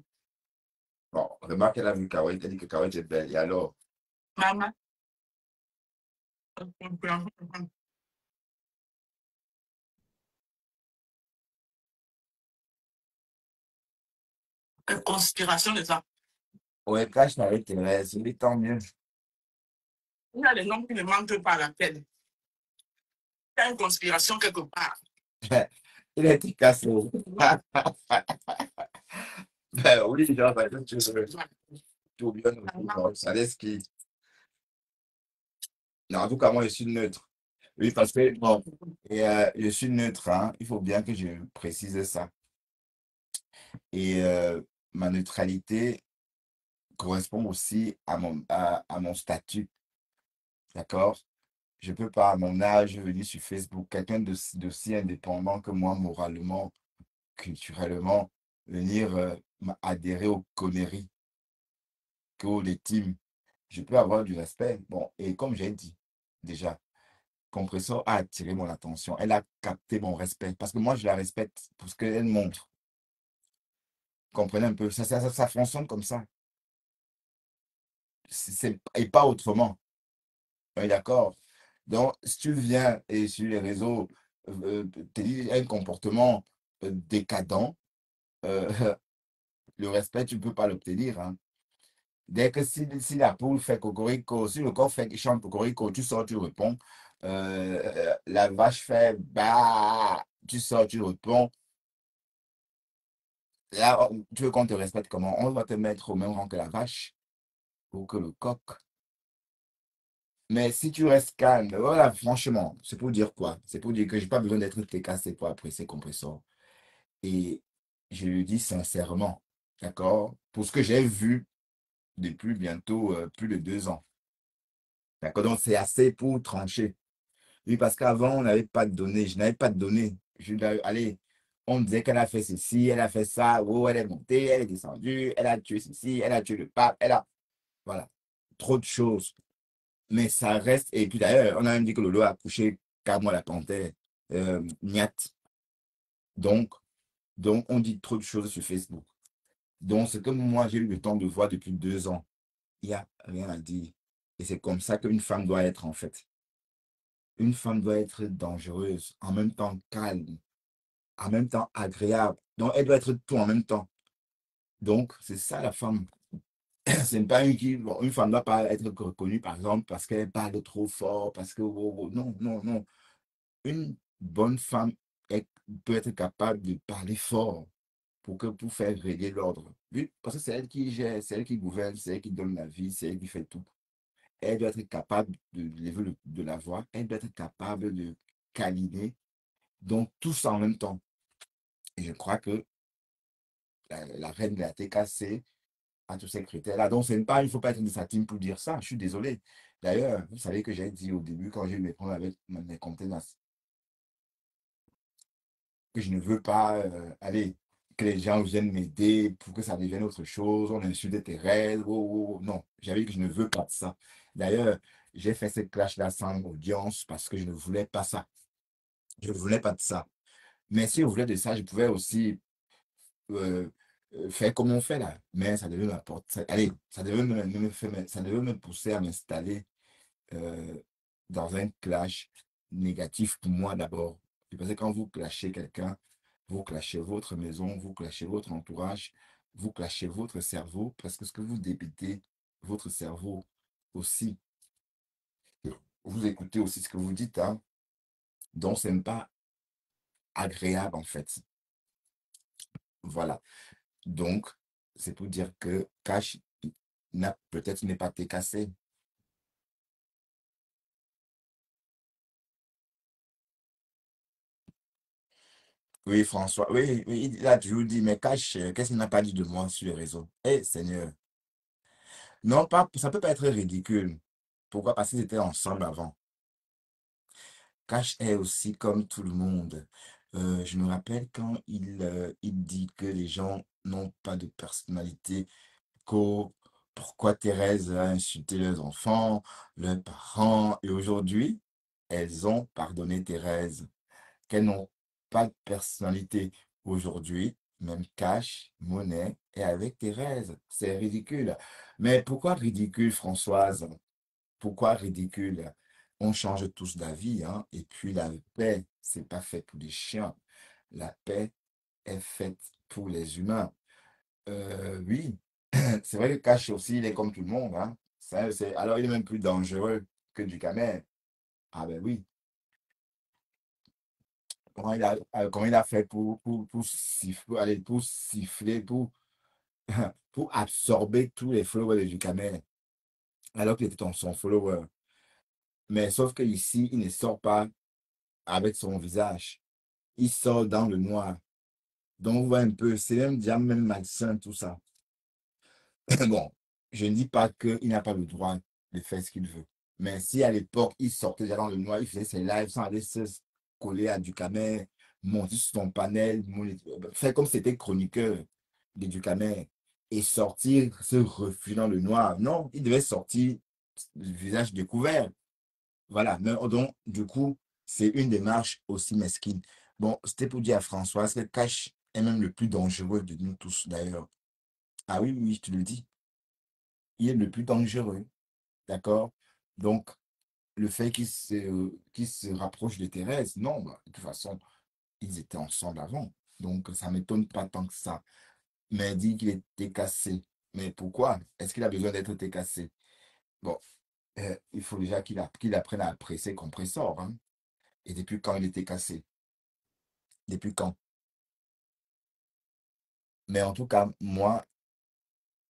Bon, remarque, elle a vu Kawet, elle dit que Kawet est belle. Et alors? Maman. Une conspiration de ça. Ouais, cache avec Thérèse, mais tant mieux. Il y a des noms qui ne manquent pas à la peine. Il y a une conspiration quelque part. Il a été cassé. Ben oui, genre, tout bien, ça laisse qui. Non, en tout cas, moi, je suis neutre. Oui, parce que, bon, et, je suis neutre, hein. Il faut bien que je précise ça. Et ma neutralité correspond aussi à mon statut, d'accord? Je ne peux pas, à mon âge, venir sur Facebook, quelqu'un d'aussi indépendant que moi, moralement, culturellement, venir adhérer aux conneries, les teams. Je peux avoir du respect. Bon, et comme j'ai dit déjà, Compressor a attiré mon attention. Elle a capté mon respect parce que moi, je la respecte pour ce qu'elle montre. Comprenez un peu, ça fonctionne comme ça. Et pas autrement. On est d'accord? Donc, si tu viens et sur les réseaux, te dis un comportement décadent, euh, le respect, tu ne peux pas l'obtenir, hein. Dès que si la poule fait cocorico, si le coq fait chante cocorico, tu sors, tu réponds. La vache fait bah, tu sors, tu réponds. Là, tu veux qu'on te respecte comment? On va te mettre au même rang que la vache ou que le coq. Mais si tu restes calme, voilà, franchement, c'est pour dire quoi? C'est pour dire que j'ai pas besoin d'être TKC pour apprécier compresseur. Et je le dis sincèrement, d'accord? Pour ce que j'ai vu depuis bientôt plus de 2 ans. D'accord? Donc, c'est assez pour trancher. Oui, parce qu'avant, on n'avait pas de données. Je n'avais pas de données. Allez, on me disait qu'elle a fait ceci, elle a fait ça, oh, elle est montée, elle est descendue, elle a tué ceci, elle a tué le pape, elle a. Voilà. Trop de choses. Mais ça reste. Et puis d'ailleurs, on a même dit que Lolo a couché carrément la panthère. Niat. Donc, donc, on dit trop de choses sur Facebook. Donc, ce que moi, j'ai eu le temps de voir depuis 2 ans, il n'y a rien à dire. Et c'est comme ça qu'une femme doit être, en fait. Une femme doit être dangereuse, en même temps calme, en même temps agréable. Donc, elle doit être tout en même temps. Donc, c'est ça la femme. C'est pas bon, une femme ne doit pas être reconnue, par exemple, parce qu'elle parle trop fort, parce que oh, oh, non, non, non. Une bonne femme peut être capable de parler fort pour faire régler l'ordre. Oui, parce que c'est elle qui gère, c'est elle qui gouverne, c'est elle qui donne la vie, c'est elle qui fait tout. Elle doit être capable de lever de la voix, elle doit être capable de câliner. Donc, tout ça en même temps. Et je crois que la reine de la TKC a tous ces critères-là. Donc, c'est pas, il ne faut pas être de sa team pour dire ça. Je suis désolé. D'ailleurs, vous savez que j'ai dit au début, quand j'ai eu mes problèmes avec mes contenants, que je ne veux pas aller, que les gens viennent m'aider pour que ça devienne autre chose. On insulte tes rêves. Oh, oh, oh. Non, j'avais dit que je ne veux pas de ça. D'ailleurs, j'ai fait ce clash-là sans audience parce que je ne voulais pas ça. Je ne voulais pas de ça. Mais si je voulais de ça, je pouvais aussi euh, faire comme on fait là. Mais ça devait m'apporter. Allez, ça devait me pousser à m'installer euh, dans un clash négatif pour moi d'abord. Parce que quand vous clashez quelqu'un, vous clashez votre maison, vous clashez votre entourage, vous clashez votre cerveau, parce que ce que vous débitez, votre cerveau aussi. Vous écoutez aussi ce que vous dites, hein. Donc, ce n'est pas agréable en fait. Voilà. Donc, c'est pour dire que Cash peut-être n'est pas TKC. Oui, François, oui, oui, il a toujours dit, mais Cash, qu'est-ce qu'il n'a pas dit de moi sur les réseaux? Eh, Seigneur. Non, pas, ça peut pas être ridicule. Pourquoi? Parce qu'ils étaient ensemble avant. Cash est aussi comme tout le monde. Je me rappelle quand il dit que les gens n'ont pas de personnalité, pourquoi Thérèse a insulté leurs enfants, leurs parents, et aujourd'hui, elles ont pardonné Thérèse, qu'elles n'ont pas de personnalité. Aujourd'hui, même Cash, Monnaie est avec Thérèse. C'est ridicule. Mais pourquoi ridicule, Françoise? Pourquoi ridicule? On change tous d'avis, hein? Et puis la paix, c'est pas fait pour les chiens. La paix est faite pour les humains. Oui, c'est vrai que Cash aussi, il est comme tout le monde, hein. Alors, il est même plus dangereux que du camel. Ah ben oui. Comment il a fait pour siffler, allez, pour siffler, pour absorber tous les followers du camel, alors qu'il était son follower. Mais sauf que ici, il ne sort pas avec son visage. Il sort dans le noir. Donc, on voit un peu, c'est même déjà même malsain tout ça. Bon, je ne dis pas qu'il n'a pas le droit de faire ce qu'il veut. Mais si à l'époque, il sortait déjà dans le noir, il faisait ses lives sans aller se coller à Ducamer, monter sur son panel, faire comme si c'était chroniqueur de Ducamer et sortir, se refuser dans le noir. Non, il devait sortir le visage découvert. Voilà. Mais donc, du coup, c'est une démarche aussi mesquine. Bon, c'était pour dire à Françoise que Cash est même le plus dangereux de nous tous, d'ailleurs. Ah oui, oui, oui, je te le dis. Il est le plus dangereux. D'accord? Donc, le fait qu'il se rapproche de Thérèse, non, bah, de toute façon, ils étaient ensemble avant. Donc, ça ne m'étonne pas tant que ça. Mais il dit qu'il était cassé. Mais pourquoi? Est-ce qu'il a besoin d'être cassé? Bon, il faut déjà qu'il apprenne à apprécier ses compresseurs, hein. Et depuis quand il était cassé? Depuis quand? Mais en tout cas, moi,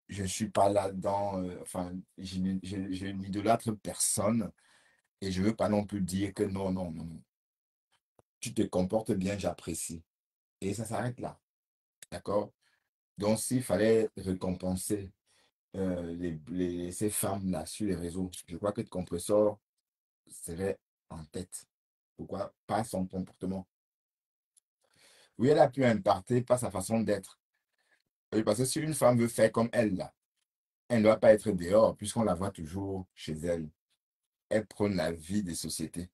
je ne suis pas là-dedans. Enfin, je n'idolâtre personne et je ne veux pas non plus dire que non, non, non, non. Tu te comportes bien, j'apprécie. Et ça s'arrête là. D'accord? Donc, s'il fallait récompenser ces femmes-là sur les réseaux, je crois que le compresseur serait en tête. Pourquoi? Pas son comportement. Oui, elle a pu imparter par sa façon d'être. Oui, parce que si une femme veut faire comme elle, là, elle ne doit pas être dehors, puisqu'on la voit toujours chez elle. Elle prône la vie des sociétés.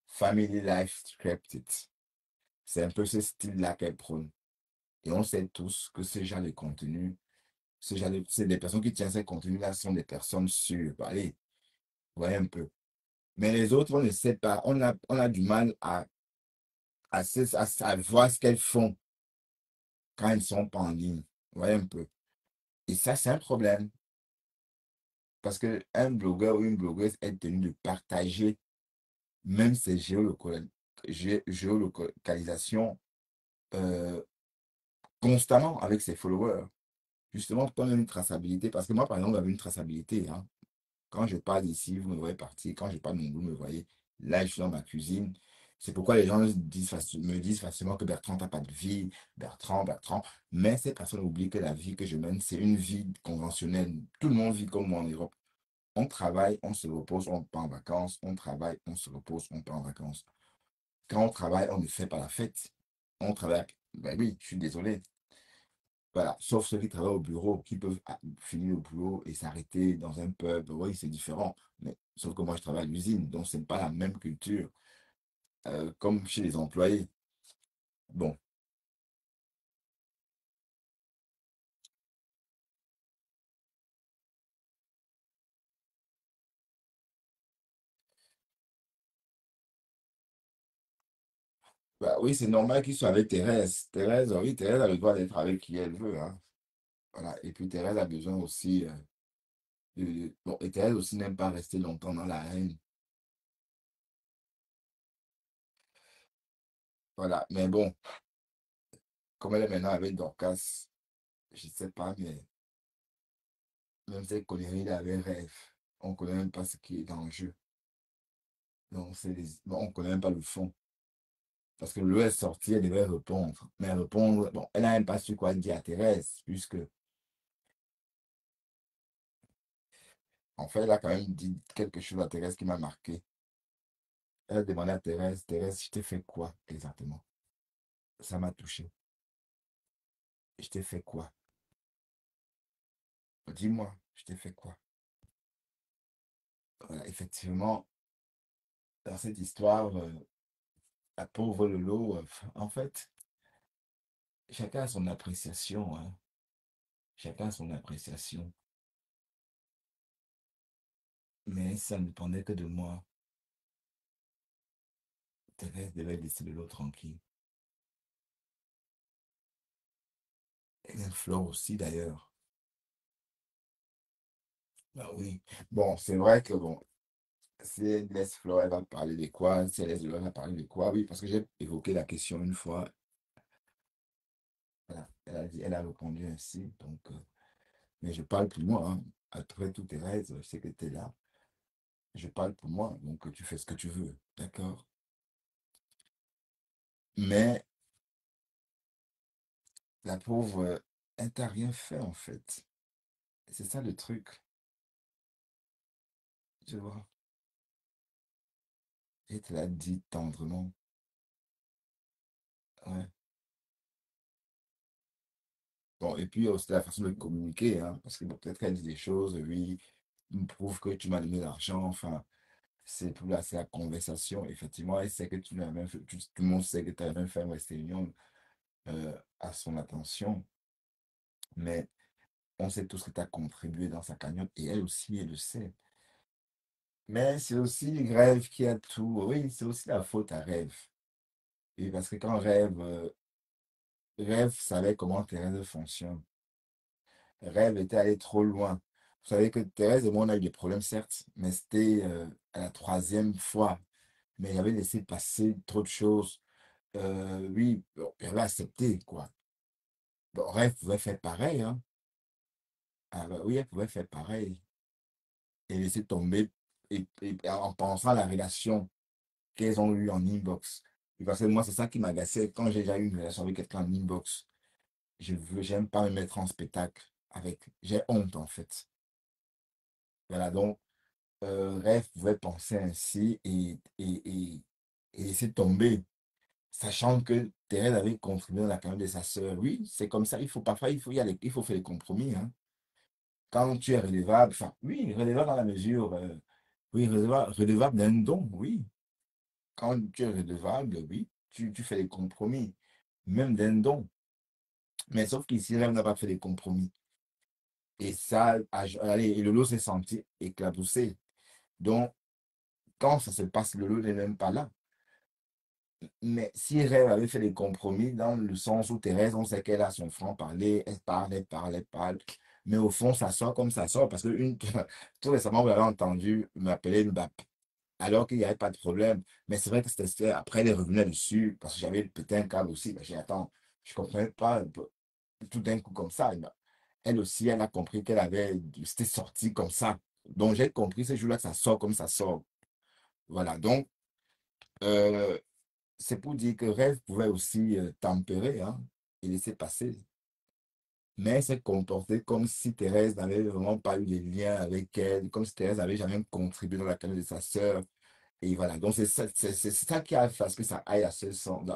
Family life scripted. C'est un peu ce style-là qu'elle prône. Et on sait tous que ce genre de contenu, c'est des personnes qui tiennent ces contenus-là sont des personnes sûres. Allez, voyez un peu. Mais les autres, on ne sait pas. On a du mal à voir ce qu'elles font quand elles ne sont pas en ligne. Voyez un peu. Et ça, c'est un problème. Parce qu'un blogueur ou une blogueuse est tenu de partager même ses géolocalisations euh, constamment avec ses followers. Justement, pour donner une traçabilité. Parce que moi, par exemple, j'avais une traçabilité, hein. Quand je parle ici, vous me voyez partir. Quand je parle de vous me voyez. Là, je suis dans ma cuisine. C'est pourquoi les gens me disent facilement que Bertrand n'a pas de vie. Bertrand, Bertrand. Mais ces personnes oublient que la vie que je mène, c'est une vie conventionnelle. Tout le monde vit comme moi en Europe. On travaille, on se repose, on part en vacances. On travaille, on se repose, on part en vacances. Quand on travaille, on ne fait pas la fête. On travaille. Ben oui, je suis désolé. Voilà, sauf ceux qui travaillent au bureau, qui peuvent finir au boulot et s'arrêter dans un pub. Oui, c'est différent. Mais, sauf que moi, je travaille à l'usine, donc ce n'est pas la même culture comme chez les employés. Bon, bah oui, c'est normal qu'ils soient avec Thérèse. Thérèse, oui, Thérèse a le droit d'être avec qui elle veut, hein. Voilà. Et puis Thérèse a besoin aussi. Bon, et Thérèse aussi n'aime pas rester longtemps dans la haine. Voilà. Mais bon, comme elle est maintenant avec Dorcas, je ne sais pas, mais même ces conneries là avec rêve. On ne connaît même pas ce qui est dans le jeu. Donc, bon, on ne connaît même pas le fond. Parce que l'eau est sortie, elle devait répondre. Mais répondre, bon, elle n'a même pas su quoi dire à Thérèse, puisque, en fait, elle a quand même dit quelque chose à Thérèse qui m'a marqué. Elle a demandé à Thérèse, Thérèse, je t'ai fait quoi exactement? Ça m'a touché. Je t'ai fait quoi? Dis-moi, je t'ai fait quoi? Voilà, effectivement, dans cette histoire, la pauvre Lolo, en fait, chacun a son appréciation, hein. Chacun a son appréciation. Mais ça ne dépendait que de moi. Thérèse devait laisser Lolo tranquille. Et même Flore aussi, d'ailleurs. Bah oui. Bon, c'est vrai que bon, si elle laisse Flore, elle va parler de quoi? Si elle laisse Flore, elle va parler de quoi? Oui, parce que j'ai évoqué la question une fois. Voilà. Elle a dit, elle a répondu ainsi. Donc, mais je parle pour moi, hein. Après tout, Thérèse, je sais que tu es là. Je parle pour moi. Donc, tu fais ce que tu veux. D'accord? Mais la pauvre, elle t'a rien fait, en fait. C'est ça le truc. Tu vois? Elle te l'a dit tendrement. Ouais. Bon, et puis aussi la façon de communiquer, hein, parce que bon, peut-être qu'elle dit des choses, oui, me prouve que tu m'as donné l'argent, enfin, c'est la conversation, effectivement, elle sait que tu n'as même fait, tout le monde sait que tu as même fait un Western Union à son attention, mais on sait tous que tu as contribué dans sa cagnotte, et elle aussi, elle le sait. Mais c'est aussi Rêve qui a tout. Oui, c'est aussi la faute à Rêve. Et parce que quand Rêve savait comment Thérèse fonctionne. Rêve était allé trop loin. Vous savez que Thérèse et moi, on a eu des problèmes, certes, mais c'était à la troisième fois. Mais j'avais laissé passer trop de choses. Oui, bon, j'avais accepté, quoi. Bon, Rêve pouvait faire pareil, hein. Ah, bah oui, elle pouvait faire pareil. Et laisser tomber en pensant à la relation qu'elles ont eue en inbox. Et parce que moi, c'est ça qui m'agaçait quand j'ai déjà eu une relation avec quelqu'un en inbox. J'aime pas me mettre en spectacle avec. J'ai honte, en fait. Voilà, donc, Rêve pouvait penser ainsi et laisser tomber, sachant que Thérèse avait contribué dans la carrière de sa sœur. Oui, c'est comme ça. Parfois, il faut faire des compromis, hein. Quand tu es redevable, enfin, oui, redevable dans la mesure, oui, redevable d'un don, oui. Quand tu es redevable, oui, tu fais des compromis, même d'un don. Mais sauf qu'ici, Rêve n'a pas fait des compromis. Et ça, allez, et Lolo s'est senti éclaboussé. Donc, quand ça se passe, Lolo n'est même pas là. Mais si Rêve avait fait des compromis dans le sens où Thérèse, on sait qu'elle a son franc-parler, elle parle, elle parle, elle parle. Mais au fond, ça sort comme ça sort. Parce que tout récemment, vous avez entendu m'appeler Mbappé. Alors qu'il n'y avait pas de problème. Mais c'est vrai que après, elle est revenue là-dessus, parce que j'avais pété un câble aussi. Ben, j'ai dit, attends, je ne comprenais pas tout d'un coup comme ça. Ben, elle aussi, elle a compris c'était sorti comme ça. Donc, j'ai compris ce jour-là que ça sort comme ça sort. Voilà. Donc, euh, c'est pour dire que Rêve pouvait aussi tempérer, hein, et laisser passer. Mais elle s'est comportée comme si Thérèse n'avait vraiment pas eu de lien avec elle, comme si Thérèse n'avait jamais contribué dans la carrière de sa sœur. Et voilà, donc c'est ça qui a fait à ce que ça aille à ce sens,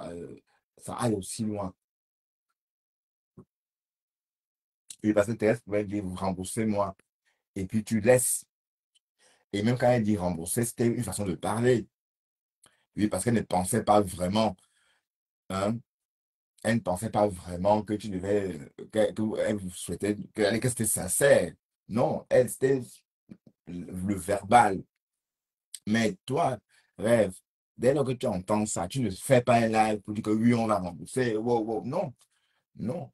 ça aille aussi loin. Et parce que Thérèse pouvait dire, vous remboursez moi. Et puis tu laisses. Et même quand elle dit rembourser, c'était une façon de parler. Oui, parce qu'elle ne pensait pas vraiment, hein, elle ne pensait pas vraiment que tu devais, elle vous souhaitait, que c'était sincère. Non, elle, c'était le verbal. Mais toi, Rêve, dès lors que tu entends ça, tu ne fais pas un live pour dire que oui, on va rembourser. Wow, wow. Non, non.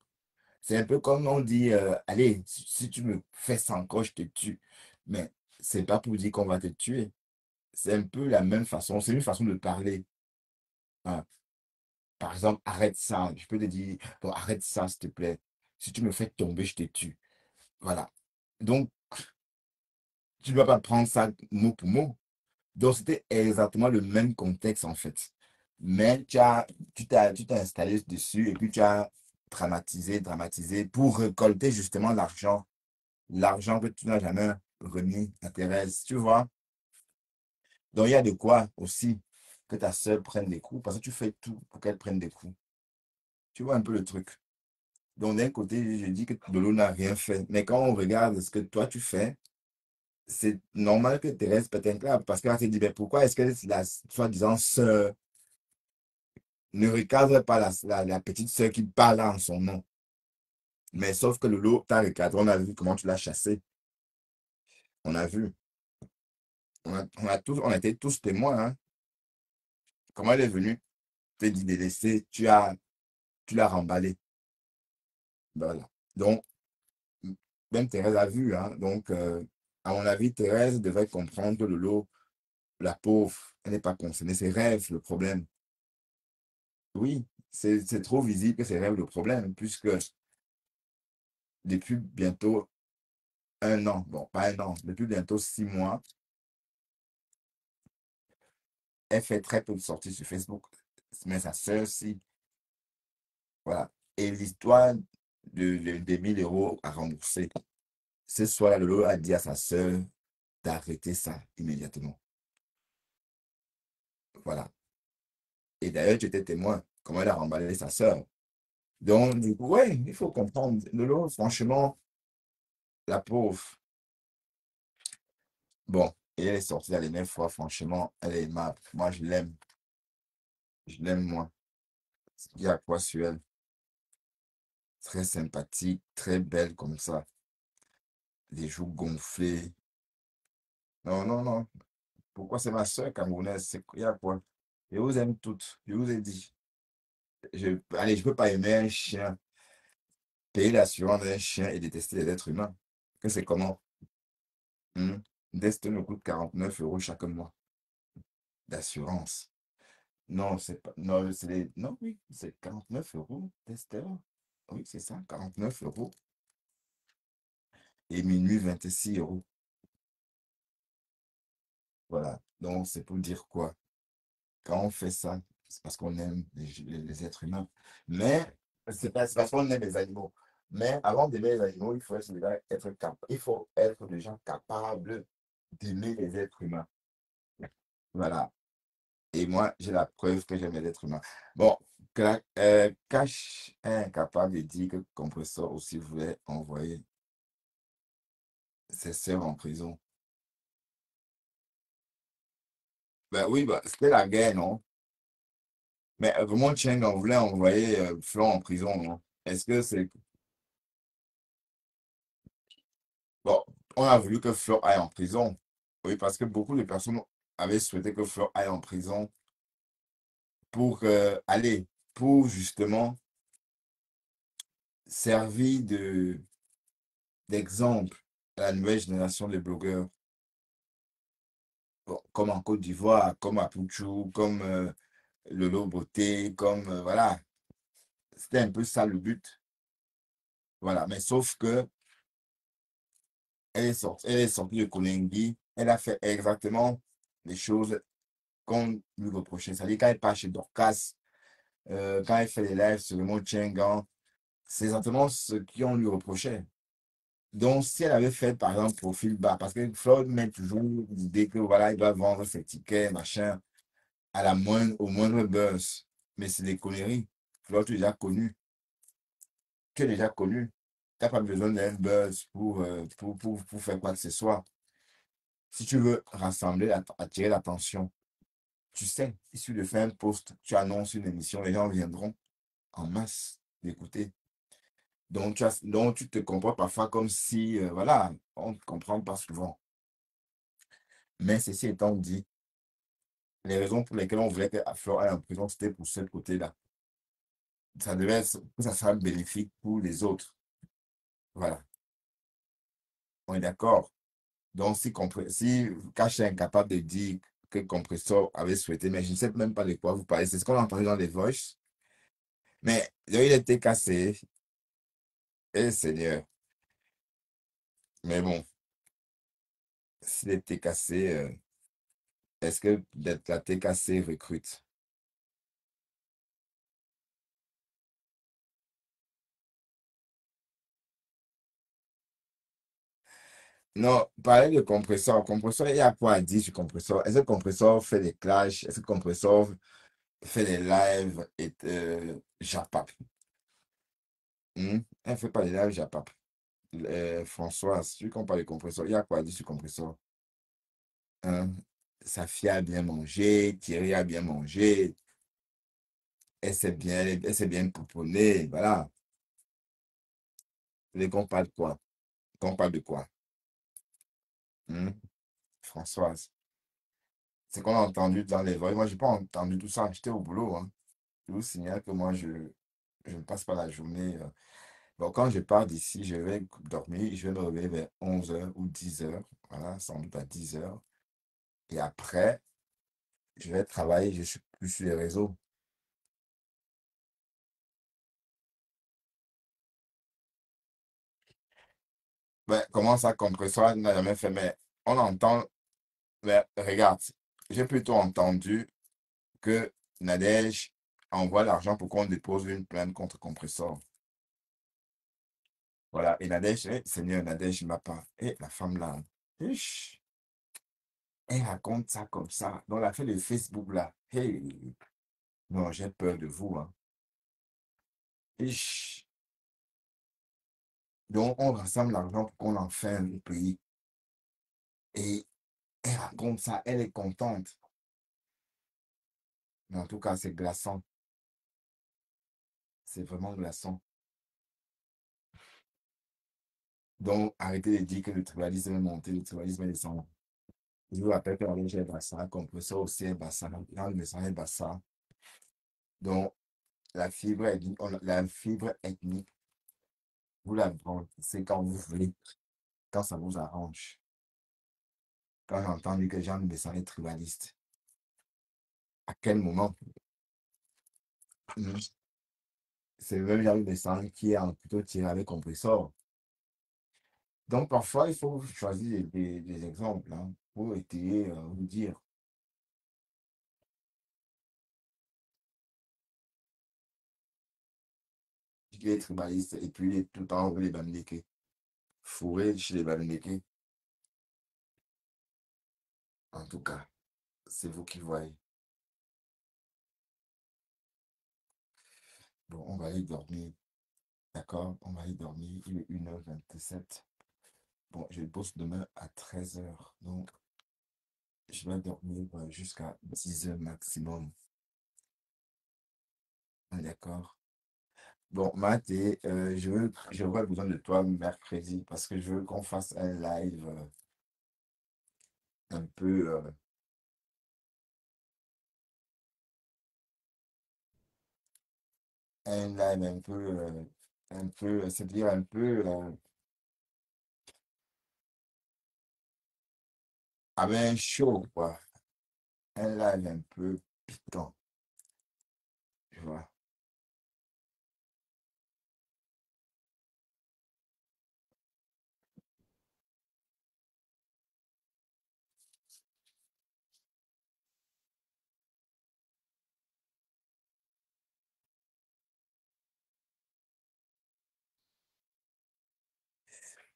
C'est un peu comme on dit, allez, si tu me fais ça encore, je te tue. Mais c'est pas pour dire qu'on va te tuer. C'est un peu la même façon, c'est une façon de parler, hein. Par exemple, arrête ça. Je peux te dire, bon, arrête ça, s'il te plaît. Si tu me fais tomber, je te tue. Voilà. Donc, tu ne dois pas prendre ça mot pour mot. Donc, c'était exactement le même contexte, en fait. Mais tu t'es installé dessus et puis tu as dramatisé pour récolter justement l'argent que tu n'as jamais remis à Thérèse, tu vois. Donc, il y a de quoi aussi que ta sœur prenne des coups, parce que tu fais tout pour qu'elle prenne des coups. Tu vois un peu le truc. Donc, d'un côté, je dis que Lolo n'a rien fait. Mais quand on regarde ce que toi tu fais, c'est normal que Thérèse pète un câble, parce qu'elle s'est dit, mais pourquoi est-ce que la soi-disant sœur ne recadre pas la petite sœur qui parle en son nom? Mais sauf que Lolo t'a recadré, on a vu comment tu l'as chassé. On a vu. On a été tous témoins, hein. Comment elle est venue te dit de laisser, tu l'as remballé. Voilà. Donc, même Thérèse a vu, hein. Donc, à mon avis, Thérèse devrait comprendre que Lolo, la pauvre, elle n'est pas concernée. C'est Rêve le problème. Oui, c'est trop visible que c'est Rêve le problème, puisque depuis bientôt un an, bon, pas un an, depuis bientôt 6 mois, elle fait très peu de sorties sur Facebook. Mais sa sœur, si, voilà. Et l'histoire des 1 000 € à rembourser, ce soir-là, Lolo a dit à sa sœur d'arrêter ça immédiatement. Voilà. Et d'ailleurs, tu étais témoin, comment elle a remballé sa sœur. Donc, du coup, ouais, il faut comprendre. Lolo, franchement, la pauvre. Bon, et elle est sortie la dernière fois, franchement, elle est aimable. Moi, je l'aime. Je l'aime, moi. Il y a quoi sur elle? Très sympathique, très belle comme ça. Les joues gonflées. Non, non, non. Pourquoi c'est ma soeur camerounaise? Il y a quoi? Je vous aime toutes. Je vous ai dit. Allez, je peux pas aimer un chien, payer l'assurance d'un chien et détester les êtres humains. Que c'est comment? Hmm? Destin me coûte 49 € chaque mois d'assurance. Non, c'est pas. Non, non, oui, c'est 49 € Destin. Oui, c'est ça, 49 €. Et minuit, 26 €. Voilà. Donc, c'est pour dire quoi? Quand on fait ça, c'est parce qu'on aime les êtres humains. Mais c'est parce qu'on aime les animaux. Mais avant d'aimer les animaux, il faut être déjà capable d'aimer les êtres humains. Voilà. Et moi, j'ai la preuve que j'aime les êtres humains. Bon, Cash est incapable de dire que Compressor aussi voulait envoyer ses sœurs en prison. Ben oui, bah, c'était la guerre, non? Mais vraiment, Cheng, on voulait envoyer Flo en prison, non? Est-ce que c'est... Bon, on a voulu que Flo aille en prison. Oui, parce que beaucoup de personnes avaient souhaité que Flo aille en prison pour aller, pour justement servir d'exemple à la nouvelle génération de blogueurs. Bon, comme en Côte d'Ivoire, comme à Pouchou, comme Lolo Beauté, comme voilà. C'était un peu ça le but. Voilà. Mais sauf que elle est sortie de Kolingui, elle a fait exactement les choses qu'on lui reprochait. C'est-à-dire quand elle part chez Dorcas, quand elle fait les lives sur le mot Tchengan, c'est exactement ce qu'on lui reprochait. Donc, si elle avait fait, par exemple, profil bas, parce que Floyd met toujours l'idée que voilà, il doit vendre ses tickets, machin, au moindre buzz. Mais c'est des conneries. Floyd, tu es déjà connu. Tu es déjà connu. Tu n'as pas besoin d'un buzz pour faire quoi que ce soit. Si tu veux rassembler, attirer l'attention, tu sais, il suffit de faire un post, tu annonces une émission, les gens viendront en masse d'écouter. Donc tu te comportes parfois comme si, voilà, on ne te comprend pas souvent. Mais ceci étant dit, les raisons pour lesquelles on voulait que Fleur aille en prison, c'était pour ce côté-là. Ça devait être, que ça soit bénéfique pour les autres. Voilà, on est d'accord. Donc, si Cash est incapable de dire que Compressor avait souhaité, mais je ne sais même pas de quoi vous parlez, c'est ce qu'on a entendu dans les voices. Mais il a été cassé, et Seigneur. Mais bon, s'il était cassé, est-ce que d'être la TKC recrute? Non, parler de compresseur. Compresseur, il y a quoi à dire sur compresseur? Est-ce que compresseur fait des clashs? Est-ce que compresseur fait des lives et Japap? Elle ne fait pas des lives Japap. Françoise, tu qu'on parle de compresseur, il y a quoi à dire sur compresseur? Hein? Safia a bien mangé, Thierry a bien mangé, elle s'est bien pouponner, voilà. Mais qu'on parle de quoi? Qu'on parle de quoi? Hein? Françoise. C'est qu'on a entendu dans les voix. Moi, j'ai pas entendu tout ça. J'étais au boulot, hein. Je vous signale que moi, je ne passe pas la journée. Donc, quand je pars d'ici, je vais dormir. Je vais me réveiller vers 11 h ou 10 h. Voilà, sans doute à 10 h. Et après, je vais travailler. Je suis plus sur les réseaux. Ben, comment ça, compresseur n'a jamais fait? Mais on entend. Mais regarde, j'ai plutôt entendu que Nadège envoie l'argent pour qu'on dépose une plainte contre compresseur. Voilà, et Nadège, Seigneur, Nadège m'a pas. Et la femme là, ish, elle raconte ça comme ça. Dans la fait de Facebook là. Hey, non, j'ai peur de vous, hein. Ish. Donc, on rassemble l'argent pour qu'on enferme le pays. Et elle raconte ça, elle est contente. Mais en tout cas, c'est glaçant. C'est vraiment glaçant. Donc, arrêtez de dire que le tribalisme est monté, le tribalisme est descendu. Je vous rappelle que l'horloge est Bassa, compresseur aussi est Bassa, le message est Bassa. Donc, la fibre ethnique, vous la c'est quand vous voulez, quand ça vous arrange. Quand j'entends dire que Jean de Besson est tribaliste, à quel moment? Mhm. C'est le même Jean de Besson qui est plutôt tiré avec compresseur. Donc, parfois, il faut choisir des exemples hein, pour étayer, vous dire. Il est tribaliste et puis il est tout le temps les Bamileke. Fourré chez les Bamileke. En tout cas, c'est vous qui voyez. Bon, on va aller dormir. D'accord? On va aller dormir. Il est 1h27. Bon, je bosse demain à 13h. Donc, je vais dormir jusqu'à 10h maximum. D'accord? Bon, Mathé, j'aurais besoin de toi mercredi parce que je veux qu'on fasse un live un peu, c'est-à-dire un peu, avec un show, quoi. Un live un peu piquant, tu vois.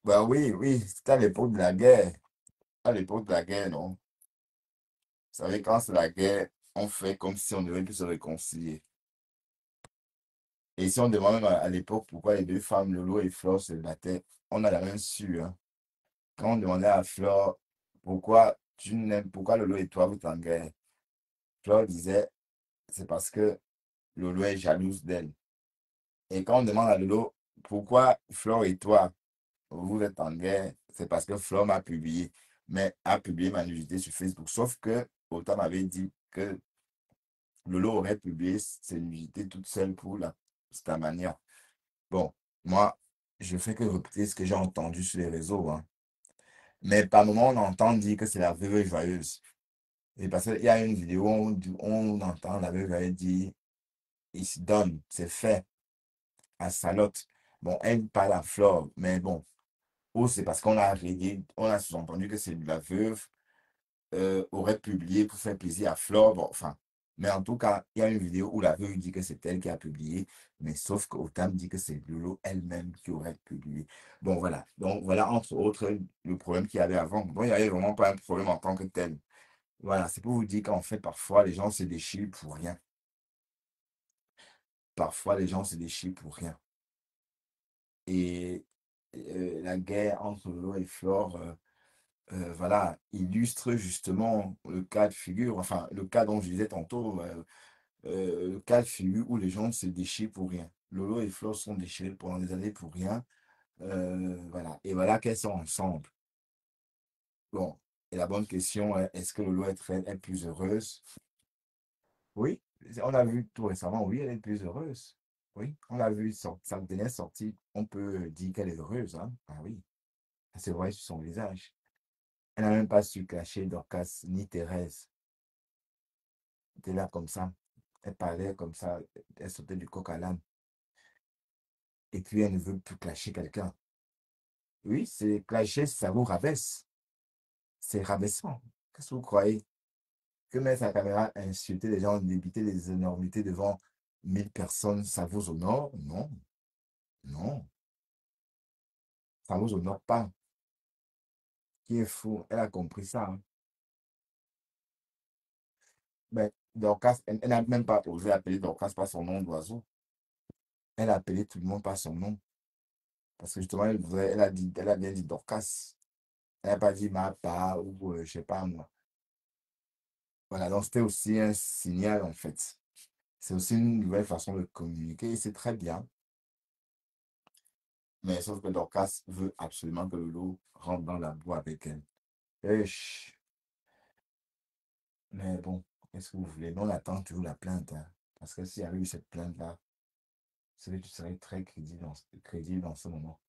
Bah oui, oui, c'était à l'époque de la guerre. À l'époque de la guerre, non? Vous savez, quand c'est la guerre, on fait comme si on devait plus se réconcilier. Et si on demande à l'époque pourquoi les deux femmes, Lolo et Flore, se battaient, on a la même su, hein. Quand on demandait à Flore pourquoi Lolo et toi vous êtes en guerre, Flore disait c'est parce que Lolo est jalouse d'elle. Et quand on demande à Lolo pourquoi Flore et toi vous êtes en guerre, c'est parce que Flore m'a publié, mais a publié ma nudité sur Facebook. Sauf que Autant m'avait dit que Lolo aurait publié ses nudités toute seule pour la manière. Bon, moi, je fais que répéter ce que j'ai entendu sur les réseaux, hein. Mais par moment, on entend dire que c'est la veuve joyeuse. Et parce qu'il y a une vidéo où on entend la veuve joyeuse dire, il se donne, c'est fait, à Salotte. Bon, elle parle à Flore, mais bon, ou c'est parce qu'on a réglé, on a sous-entendu que c'est la veuve aurait publié pour faire plaisir à Flore. Bon, enfin, mais en tout cas, il y a une vidéo où la veuve dit que c'est elle qui a publié, mais sauf qu'Autam dit que c'est Lolo elle-même qui aurait publié. Bon, voilà. Donc, voilà, entre autres, le problème qu'il y avait avant. Bon, il n'y avait vraiment pas un problème en tant que tel. Voilà, c'est pour vous dire qu'en fait, parfois, les gens se déchirent pour rien. Parfois, les gens se déchirent pour rien. Et la guerre entre Lolo et Flore, voilà, illustre justement le cas de figure, enfin, le cas dont je disais tantôt, le cas de figure où les gens se déchirent pour rien. Lolo et Flo sont déchirés pendant des années pour rien. Voilà. Et voilà qu'elles sont ensemble. Bon. Et la bonne question est, est-ce que Lolo est plus heureuse? Oui. On l'a vu tout récemment, oui, elle est plus heureuse. Oui, on l'a vu, sa dernière sortie, on peut dire qu'elle est heureuse, hein. Ah oui, c'est vrai sur son visage. Elle n'a même pas su cacher Dorcas ni Thérèse. Elle était là comme ça. Elle parlait comme ça, elle sautait du coq à l'âne. Et puis elle ne veut plus clasher quelqu'un. Oui, c'est clasher, ça vous rabaisse. C'est rabaissant. Qu'est-ce que vous croyez? Que mettre sa caméra, insulter les gens, débiter les énormités devant 1000 personnes, ça vous honore? Non, non, ça vous honore pas. Qui est fou? Elle a compris ça, hein. Mais Dorcas, elle n'a même pas osé appeler Dorcas par son nom d'oiseau. Elle a appelé tout le monde par son nom. Parce que justement, elle a bien dit Dorcas. Elle n'a pas dit ma part ou je sais pas moi. Voilà, donc c'était aussi un signal en fait. C'est aussi une nouvelle façon de communiquer et c'est très bien. Mais sauf que Dorcas veut absolument que Lolo rentre dans la boue avec elle. Wesh. Mais bon, qu'est-ce que vous voulez? Nous, on attend toujours la plainte, hein. Parce que s'il y avait eu cette plainte-là, c'est que tu serais très crédible dans ce moment.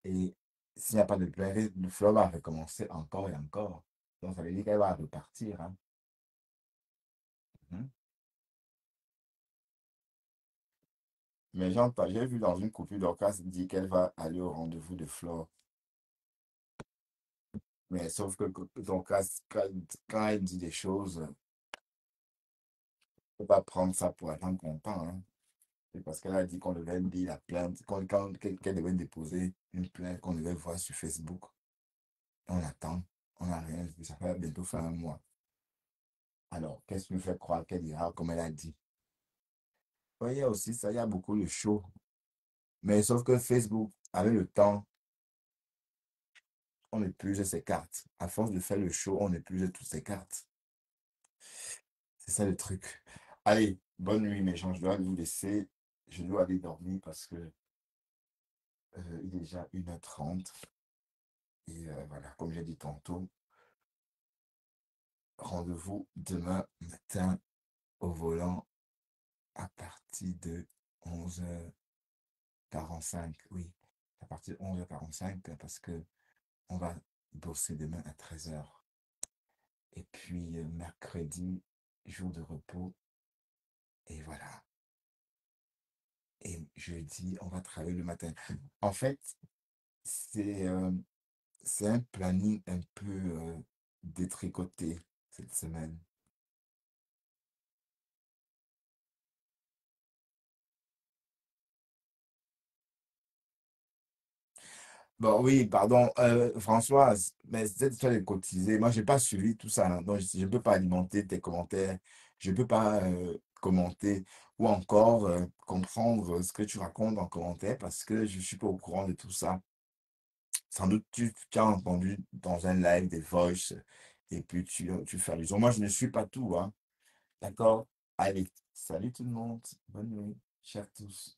Et s'il n'y a pas de plainte, le flot va recommencer encore et encore. Donc, ça veut dire qu'elle va repartir, hein. Mhm. Mais j'ai vu dans une coupure d'Orcas dit qu'elle va aller au rendez-vous de Flore. Mais sauf que Dorcas, quand elle dit des choses, il ne faut pas prendre ça pour attendre content, hein. C'est parce qu'elle a dit qu'on devait lire la plainte, qu'elle devait déposer une plainte qu'on devait voir sur Facebook. On attend, on n'a rien vu, ça fait bientôt faire un mois. Alors, qu'est-ce qui nous fait croire qu'elle ira comme elle a dit? Ouais, il y a aussi ça, il y a beaucoup de show. Mais sauf que Facebook, avec le temps, on épuise ses cartes. À force de faire le show, on épuise toutes ses cartes. C'est ça le truc. Allez, bonne nuit, mes gens. Je dois vous laisser. Je dois aller dormir parce que il est déjà 1h30. Et voilà, comme j'ai dit tantôt, rendez-vous demain matin au volant à partir de 11h45. Oui, à partir de 11h45 parce que on va bosser demain à 13h. Et puis mercredi, jour de repos. Et voilà. Et jeudi, on va travailler le matin. En fait, c'est c'est un planning un peu détricoté cette semaine. Bon, oui, pardon, Françoise, mais cette histoire de cotiser, moi, j'ai pas suivi tout ça, hein. Donc, je ne peux pas alimenter tes commentaires, je ne peux pas commenter ou encore comprendre ce que tu racontes en commentaire parce que je ne suis pas au courant de tout ça. Sans doute, tu as entendu dans un live des voices et puis tu fais allusion. Moi, je ne suis pas tout, hein. D'accord? Allez, salut tout le monde, bonne nuit, chers tous.